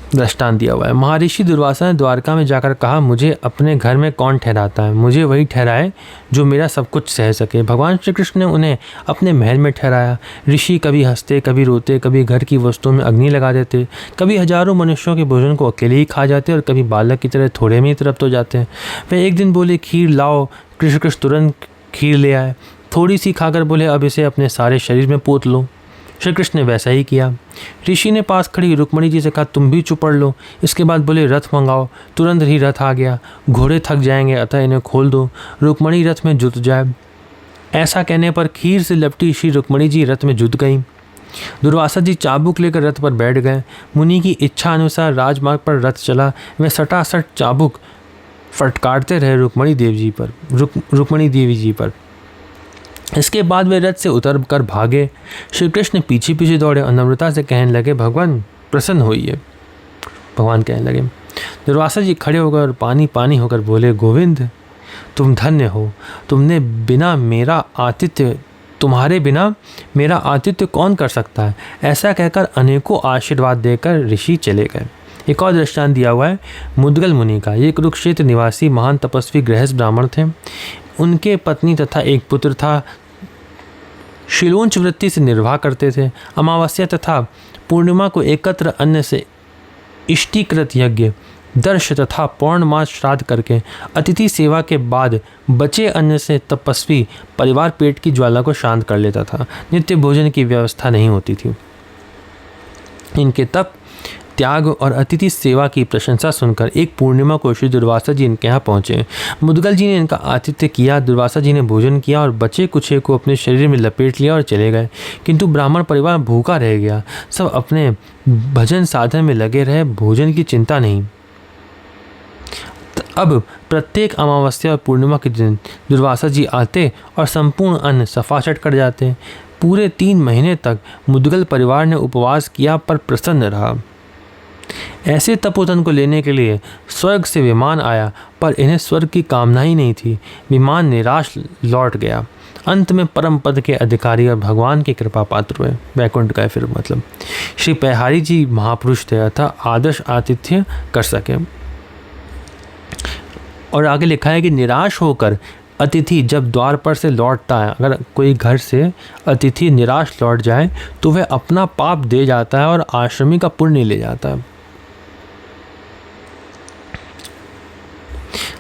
दृष्टांत दिया हुआ है। महर्षि दुर्वासा ने द्वारका में जाकर कहा, मुझे अपने घर में कौन ठहराता है? मुझे वही ठहराए जो मेरा सब कुछ सह सके। भगवान श्री कृष्ण ने उन्हें अपने महल में ठहराया। ऋषि कभी हंसते, कभी रोते, कभी घर की वस्तुओं में अग्नि लगा देते, कभी हजारों मनुष्यों के भोजन को अकेले ही खा जाते और कभी बालक की तरह थोड़े में ही तृप्त हो जाते हैं। वे एक दिन बोले, खीर लाओ। कृष्ण तुरंत खीर ले आए। थोड़ी सी खाकर बोले, अब इसे अपने सारे शरीर में पोत लो। श्री कृष्ण ने वैसा ही किया। ऋषि ने पास खड़ी रुक्मणी जी से कहा, तुम भी चुपड़ लो। इसके बाद बोले, रथ मंगाओ। तुरंत ही रथ आ गया। घोड़े थक जाएंगे, अतः इन्हें खोल दो, रुक्मणी रथ में जुट जाए। ऐसा कहने पर खीर से लपटी श्री रुक्मणी जी रथ में जुट गईं। दुर्वासा जी चाबुक लेकर रथ पर बैठ गए। मुनि की इच्छा अनुसार राजमार्ग पर रथ चला। वे सटासट चाबुक फटकारते रहे रुक्मणी देवी जी पर। इसके बाद वे रथ से उतर कर भागे। श्री कृष्ण पीछे पीछे दौड़े और नम्रता से कहने लगे, भगवान प्रसन्न होइए। भगवान कहने लगे। दुर्वासा जी खड़े होकर पानी पानी होकर बोले, गोविंद तुम धन्य हो, तुम्हारे बिना मेरा आतिथ्य कौन कर सकता है। ऐसा कहकर अनेकों आशीर्वाद देकर ऋषि चले गए। एक और दृष्टांत दिया हुआ है मुद्गल मुनि का। ये कुरुक्षेत्र निवासी महान तपस्वी गृहस्थ ब्राह्मण थे। उनके पत्नी तथा एक पुत्र था। शिलोंच वृत्ति से निर्वाह करते थे। अमावस्या तथा पूर्णिमा को एकत्र अन्न से इष्टिकृत यज्ञ, दर्श तथा पौर्णमास श्राद्ध करके अतिथि सेवा के बाद बचे अन्न से तपस्वी परिवार पेट की ज्वाला को शांत कर लेता था। नित्य भोजन की व्यवस्था नहीं होती थी। इनके तप, त्याग और अतिथि सेवा की प्रशंसा सुनकर एक पूर्णिमा को श्री दुर्वासा जी इनके यहाँ पहुँचे। मुद्गल जी ने इनका आतिथ्य किया। दुर्वासा जी ने भोजन किया और बचे कुछे को अपने शरीर में लपेट लिया और चले गए। किंतु ब्राह्मण परिवार भूखा रह गया। सब अपने भजन साधन में लगे रहे, भोजन की चिंता नहीं। अब प्रत्येक अमावस्या और पूर्णिमा के दिन दुर्वासा जी आते और संपूर्ण अन्न सफाचट कर जाते। पूरे 3 महीने तक मुद्गल परिवार ने उपवास किया पर प्रसन्न रहा। ऐसे तपोधन को लेने के लिए स्वर्ग से विमान आया, पर इन्हें स्वर्ग की कामना ही नहीं थी। विमान निराश लौट गया। अंत में परम पद के अधिकारी और भगवान की कृपा पात्र हुए। वैकुंठ गए फिर मतलब। श्री पैहारी जी महापुरुष थे, अतः आदर्श आतिथ्य कर सके। और आगे लिखा है कि निराश होकर अतिथि जब द्वार पर से लौटता है, अगर कोई घर से अतिथि निराश लौट जाए तो वह अपना पाप दे जाता है और आश्रमी का पुण्य ले जाता है।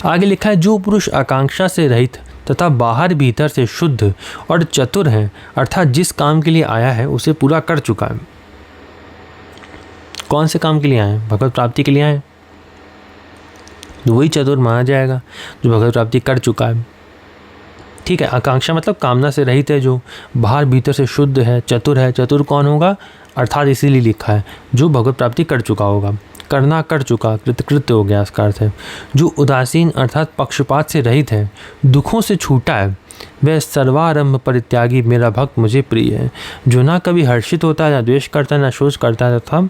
आगे लिखा है, जो पुरुष आकांक्षा से रहित तथा बाहर भीतर से शुद्ध और चतुर है, अर्थात जिस काम के लिए आया है उसे पूरा कर चुका है। कौन से काम के लिए आए हैं? भगवत प्राप्ति के लिए आए, तो वही चतुर माना जाएगा जो भगवत प्राप्ति कर चुका है। ठीक है, आकांक्षा मतलब कामना से रहित है, जो बाहर भीतर से शुद्ध है, चतुर है। चतुर कौन होगा? अर्थात इसीलिए लिखा है जो भगवत प्राप्ति कर चुका होगा। करना कर चुका, कृतकृत्य हो गया, इसका अर्थ है। जो उदासीन अर्थात पक्षपात से रहित है, दुखों से छूटा है, वह सर्वारंभ परित्यागी मेरा भक्त मुझे प्रिय है। जो ना कभी हर्षित होता है, ना द्वेष करता है, ना शोष करता है, तथा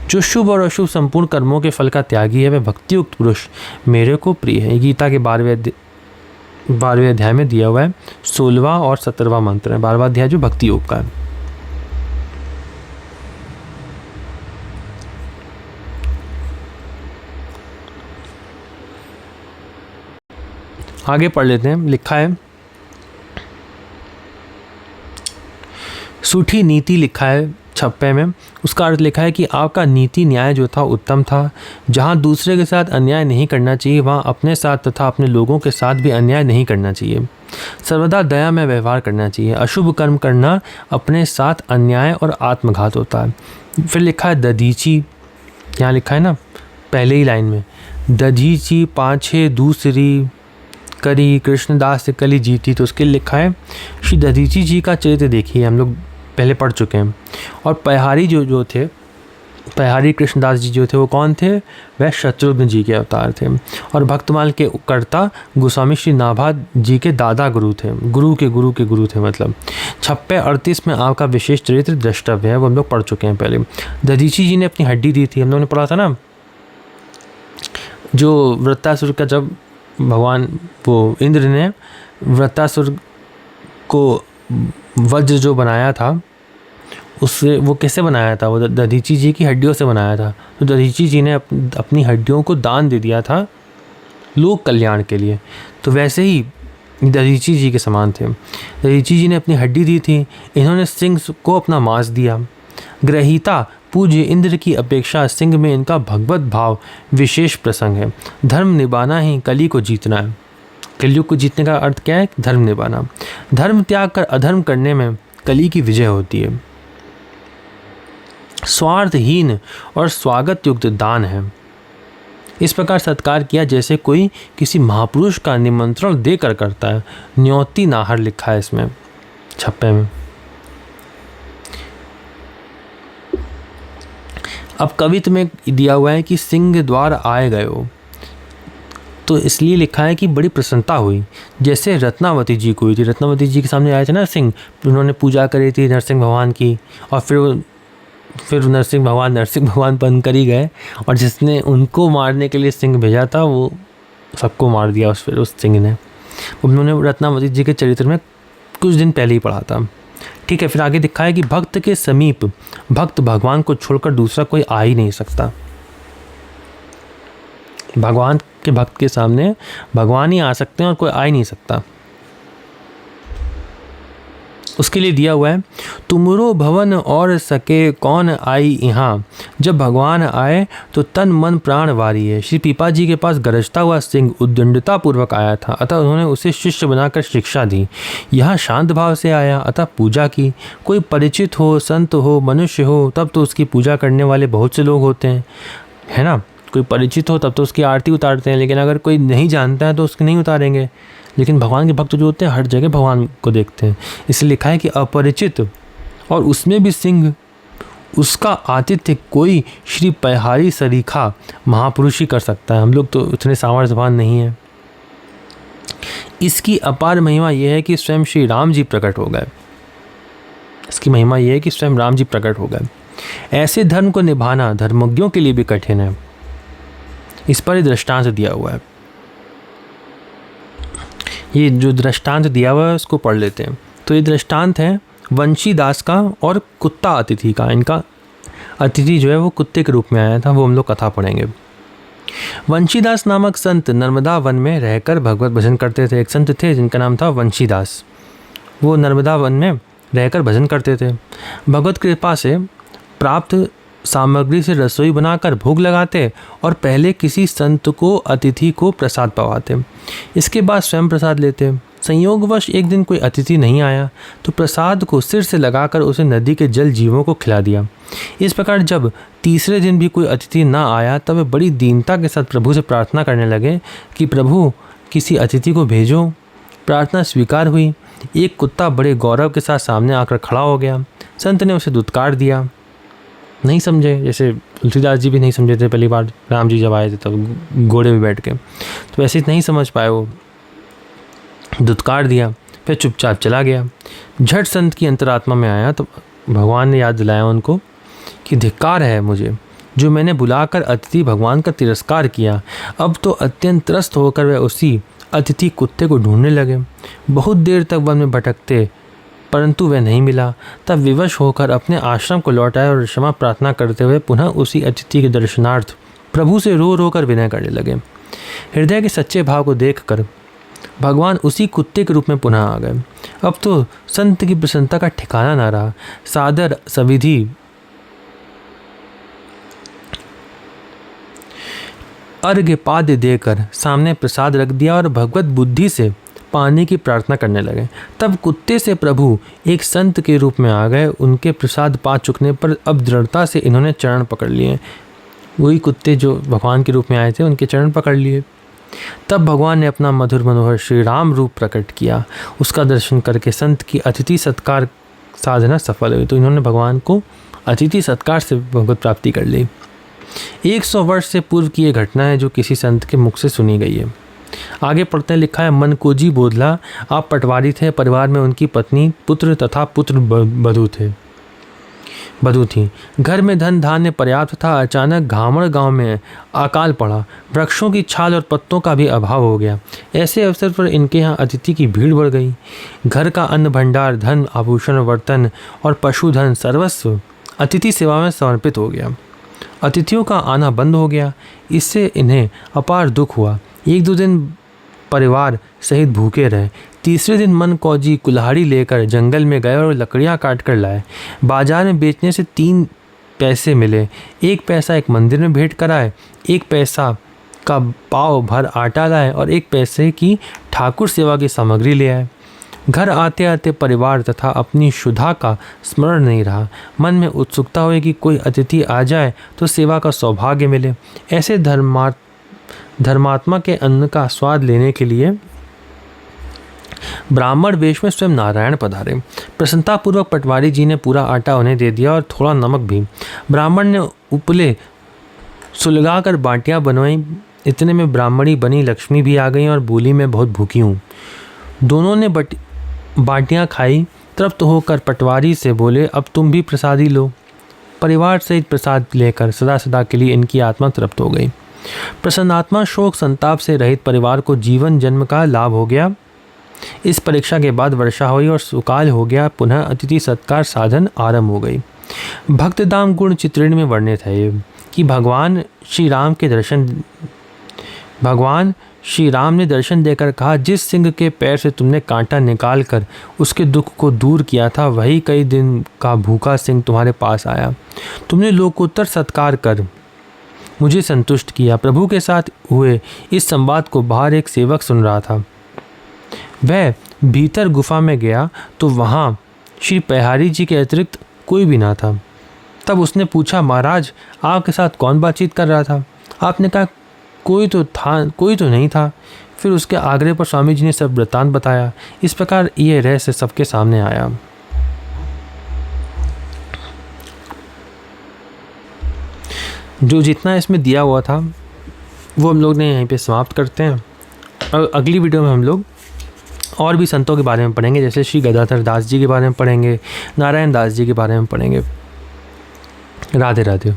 जो शुभ और अशुभ संपूर्ण कर्मों के फल का त्यागी है, वह भक्तियुक्त पुरुष मेरे को प्रिय है। गीता के 12वें अध्याय में दिया हुआ है। 16वां और 17वां मंत्र है। 12वां अध्याय जो भक्ति योग का है। आगे पढ़ लेते हैं। लिखा है, सूठी नीति लिखा है 56 में। उसका अर्थ लिखा है कि आपका नीति न्याय जो था उत्तम था। जहाँ दूसरे के साथ अन्याय नहीं करना चाहिए, वहाँ अपने साथ तथा अपने लोगों के साथ भी अन्याय नहीं करना चाहिए। सर्वदा दया में व्यवहार करना चाहिए। अशुभ कर्म करना अपने साथ अन्याय और आत्मघात होता है। फिर लिखा है दधीची, यहाँ लिखा है ना पहले ही लाइन में, दधीची पाछे दूसरी करी कृष्णदास से कली जीती। तो उसके लिखा है, श्री दधीची जी का चरित्र देखिए, हम लोग पहले पढ़ चुके हैं। और पैहारी जो थे, पैहारी कृष्णदास जी जो थे, वो कौन थे? वह शत्रुघ्न जी के अवतार थे। और भक्तमाल के कर्ता गोस्वामी श्री नाभाद जी के दादा गुरु थे, गुरु के गुरु थे मतलब। 56-38 में आपका विशेष चरित्र द्रष्टव्य है, वो हम लोग पढ़ चुके हैं पहले। दधीची जी ने अपनी हड्डी दी थी, हम लोगों ने पढ़ा था ना। जो वृत्तासुर का, जब भगवान वो इंद्र ने वृत्तासुर को वज्र जो बनाया था, उससे वो कैसे बनाया था? वो दधीची जी की हड्डियों से बनाया था। तो दधीची जी ने अपनी हड्डियों को दान दे दिया था लोक कल्याण के लिए। तो वैसे ही दधीची जी के समान थे। दधीची जी ने अपनी हड्डी दी थी, इन्होंने सिंह को अपना मांस दिया। ग्रहीता पूज्य इंद्र की अपेक्षा सिंह में इनका भगवत भाव विशेष प्रसंग है। धर्म निभाना ही कली को जीतना है। कलयुग को जीतने का अर्थ क्या है? धर्म निभाना। धर्म त्याग कर अधर्म करने में कली की विजय होती है। स्वार्थहीन और स्वागत युक्त दान है। इस प्रकार सत्कार किया जैसे कोई किसी महापुरुष का निमंत्रण देकर करता है। न्योती नाहर लिखा है इसमें छप्पे में। अब कवित्व में दिया हुआ है कि सिंह द्वार आए गए हो, तो इसलिए लिखा है कि बड़ी प्रसन्नता हुई, जैसे रत्नावती जी को हुई थी। रत्नावती जी के सामने आए थे ना सिंह, उन्होंने पूजा करी थी नरसिंह भगवान की, और फिर नरसिंह भगवान बनकर ही गए, और जिसने उनको मारने के लिए सिंह भेजा था वो सबको मार दिया उस सिंह ने। उन्होंने रत्नावती जी के चरित्र में कुछ दिन पहले ही पढ़ा था। ठीक है, फिर आगे दिखा है कि भक्त के समीप भक्त भगवान को छोड़कर दूसरा कोई आ ही नहीं सकता। भगवान के भक्त के सामने भगवान ही आ सकते हैं और कोई आ ही नहीं सकता। उसके लिए दिया हुआ है, तुमरो भवन और सके कौन आई यहाँ, जब भगवान आए तो तन मन प्राण वारी है। श्री पीपा जी के पास गरजता हुआ सिंह उद्दंडता पूर्वक आया था, अतः उन्होंने उसे शिष्य बनाकर शिक्षा दी। यहाँ शांत भाव से आया, अतः पूजा की। कोई परिचित हो, संत हो, मनुष्य हो, तब तो उसकी पूजा करने वाले बहुत से लोग होते हैं, है ना। कोई परिचित हो तब तो उसकी आरती उतारते हैं, लेकिन अगर कोई नहीं जानता है तो उसकी नहीं उतारेंगे। लेकिन भगवान के भक्त जो होते हैं हर जगह भगवान को देखते हैं। इसलिए लिखा है कि अपरिचित और उसमें भी सिंह, उसका आतिथ्य कोई श्री पहाड़ी सरीखा महापुरुष ही कर सकता है। हम लोग तो इतने सामर्थ्यवान नहीं हैं। इसकी अपार महिमा यह है कि स्वयं श्री राम जी प्रकट हो गए। इसकी महिमा यह है कि स्वयं राम जी प्रकट हो गए। ऐसे धर्म को निभाना धर्मज्ञों के लिए भी कठिन है। इस पर दृष्टांत दिया हुआ है। ये जो दृष्टांत दिया हुआ है उसको पढ़ लेते हैं। तो ये दृष्टांत है वंशीदास का और कुत्ता अतिथि का। इनका अतिथि जो है वो कुत्ते के रूप में आया था, वो हम लोग कथा पढ़ेंगे। वंशीदास नामक संत नर्मदा वन में रहकर भगवत भजन करते थे। एक संत थे जिनका नाम था वंशीदास। वो नर्मदा वन में रहकर भजन करते थे। भगवत कृपा से प्राप्त सामग्री से रसोई बनाकर भोग लगाते और पहले किसी संत को अतिथि को प्रसाद पवाते। इसके बाद स्वयं प्रसाद लेते। संयोगवश एक दिन कोई अतिथि नहीं आया तो प्रसाद को सिर से लगाकर उसे नदी के जल जीवों को खिला दिया। इस प्रकार जब तीसरे दिन भी कोई अतिथि न आया तब वे बड़ी दीनता के साथ प्रभु से प्रार्थना करने लगे कि प्रभु किसी अतिथि को भेजो। प्रार्थना स्वीकार हुई। एक कुत्ता बड़े गौरव के साथ सामने आकर खड़ा हो गया। संत ने उसे दुत्कार दिया। नहीं समझे, जैसे तुलसीदास जी भी नहीं समझे थे पहली बार राम जी जब आए थे तब घोड़े में बैठ के, तो ऐसे नहीं समझ पाए। वो दुत्कार दिया, फिर चुपचाप चला गया। झट संत की अंतरात्मा में आया तो भगवान ने याद दिलाया उनको कि धिक्कार है मुझे, जो मैंने बुलाकर अतिथि भगवान का तिरस्कार किया। अब तो अत्यंत त्रस्त होकर वह उसी अतिथि कुत्ते को ढूंढने लगे। बहुत देर तक वन में भटकते परंतु वह नहीं मिला। तब विवश होकर अपने आश्रम को लौट आए और क्षमा प्रार्थना करते हुए पुनः उसी अतिथि के दर्शनार्थ प्रभु से रो रो कर विनय करने लगे। हृदय के सच्चे भाव को देखकर भगवान उसी कुत्ते के रूप में पुनः आ गए। अब तो संत की प्रसन्नता का ठिकाना ना रहा। सादर सविधि अर्घ्य पाद्य देकर सामने प्रसाद रख दिया और भगवत बुद्धि से पाने की प्रार्थना करने लगे। तब कुत्ते से प्रभु एक संत के रूप में आ गए। उनके प्रसाद पा चुकने पर अब दृढ़ता से इन्होंने चरण पकड़ लिए। वही कुत्ते जो भगवान के रूप में आए थे उनके चरण पकड़ लिए। तब भगवान ने अपना मधुर मनोहर श्री राम रूप प्रकट किया। उसका दर्शन करके संत की अतिथि सत्कार साधना सफल हुई। तो इन्होंने भगवान को अतिथि सत्कार से भगवत प्राप्ति कर ली। 100 वर्ष से पूर्व की ये घटना है जो किसी संत के मुख से सुनी गई है। आगे पढ़ते लिखा है, मन को जी बोधला आप पटवारी थे। परिवार में उनकी पत्नी, पुत्र तथा पुत्र बधू थी। घर में धन धान्य पर्याप्त था। अचानक घामड़ गांव में अकाल पड़ा। वृक्षों की छाल और पत्तों का भी अभाव हो गया। ऐसे अवसर पर इनके यहाँ अतिथि की भीड़ बढ़ गई। घर का अन्न भंडार, धन, आभूषण, बर्तन और पशुधन सर्वस्व अतिथि सेवा में समर्पित हो गया। अतिथियों का आना बंद हो गया। इससे इन्हें अपार दुख हुआ। 1-2 दिन परिवार सहित भूखे रहे। तीसरे दिन मन कौजी कुल्हाड़ी लेकर जंगल में गए और लकड़ियां काट कर लाए। बाजार में बेचने से 3 पैसे मिले। 1 पैसा एक मंदिर में भेंट कराए, 1 पैसा का पाव भर आटा लाए और 1 पैसे की ठाकुर सेवा की सामग्री ले आए। घर आते आते परिवार तथा अपनी क्षुधा का स्मरण नहीं रहा। मन में उत्सुकता हुई कि कोई अतिथि आ जाए तो सेवा का सौभाग्य मिले। ऐसे धर्मात्मा के अन्न का स्वाद लेने के लिए ब्राह्मण वेश में स्वयं नारायण पधारे। प्रसन्नतापूर्वक पटवारी जी ने पूरा आटा उन्हें दे दिया और थोड़ा नमक भी। ब्राह्मण ने उपले सुलगा कर बाटियाँ बनवाई। इतने में ब्राह्मणी बनी लक्ष्मी भी आ गई और बोली, मैं बहुत भूखी हूँ। दोनों ने बाटियाँ खाई। तृप्त होकर पटवारी से बोले, अब तुम भी प्रसादी लो। परिवार सहित प्रसाद लेकर सदा सदा के लिए इनकी आत्मा तृप्त हो गई। प्रसन्नात्मा शोक संताप से रहित परिवार को जीवन जन्म का लाभ हो गया। इस परीक्षा के बाद वर्षा हुई और सुकाल हो गया। पुनः अतिथि सत्कार साधन आरंभ हो गई। भक्तदाम गुण चित्रण में वर्णित है कि भगवान श्री राम ने दर्शन देकर कहा, जिस सिंह के पैर से तुमने कांटा निकाल कर उसके दुख को दूर किया था, वही कई दिन का भूखा सिंह तुम्हारे पास आया। तुमने लोकोत्तर सत्कार कर मुझे संतुष्ट किया। प्रभु के साथ हुए इस संवाद को बाहर एक सेवक सुन रहा था। वह भीतर गुफा में गया तो वहाँ श्री पहारी जी के अतिरिक्त कोई भी ना था। तब उसने पूछा, महाराज आपके साथ कौन बातचीत कर रहा था? आपने कहा, कोई तो नहीं था। फिर उसके आग्रह पर स्वामी जी ने सब वृत्तांत बताया। इस प्रकार ये रहस्य सबके सामने आया। जो जितना इसमें दिया हुआ था वो हम लोग ने यहीं पे समाप्त करते हैं। और अगली वीडियो में हम लोग और भी संतों के बारे में पढ़ेंगे, जैसे श्री गदाधर दास जी के बारे में पढ़ेंगे, नारायण दास जी के बारे में पढ़ेंगे। राधे राधे।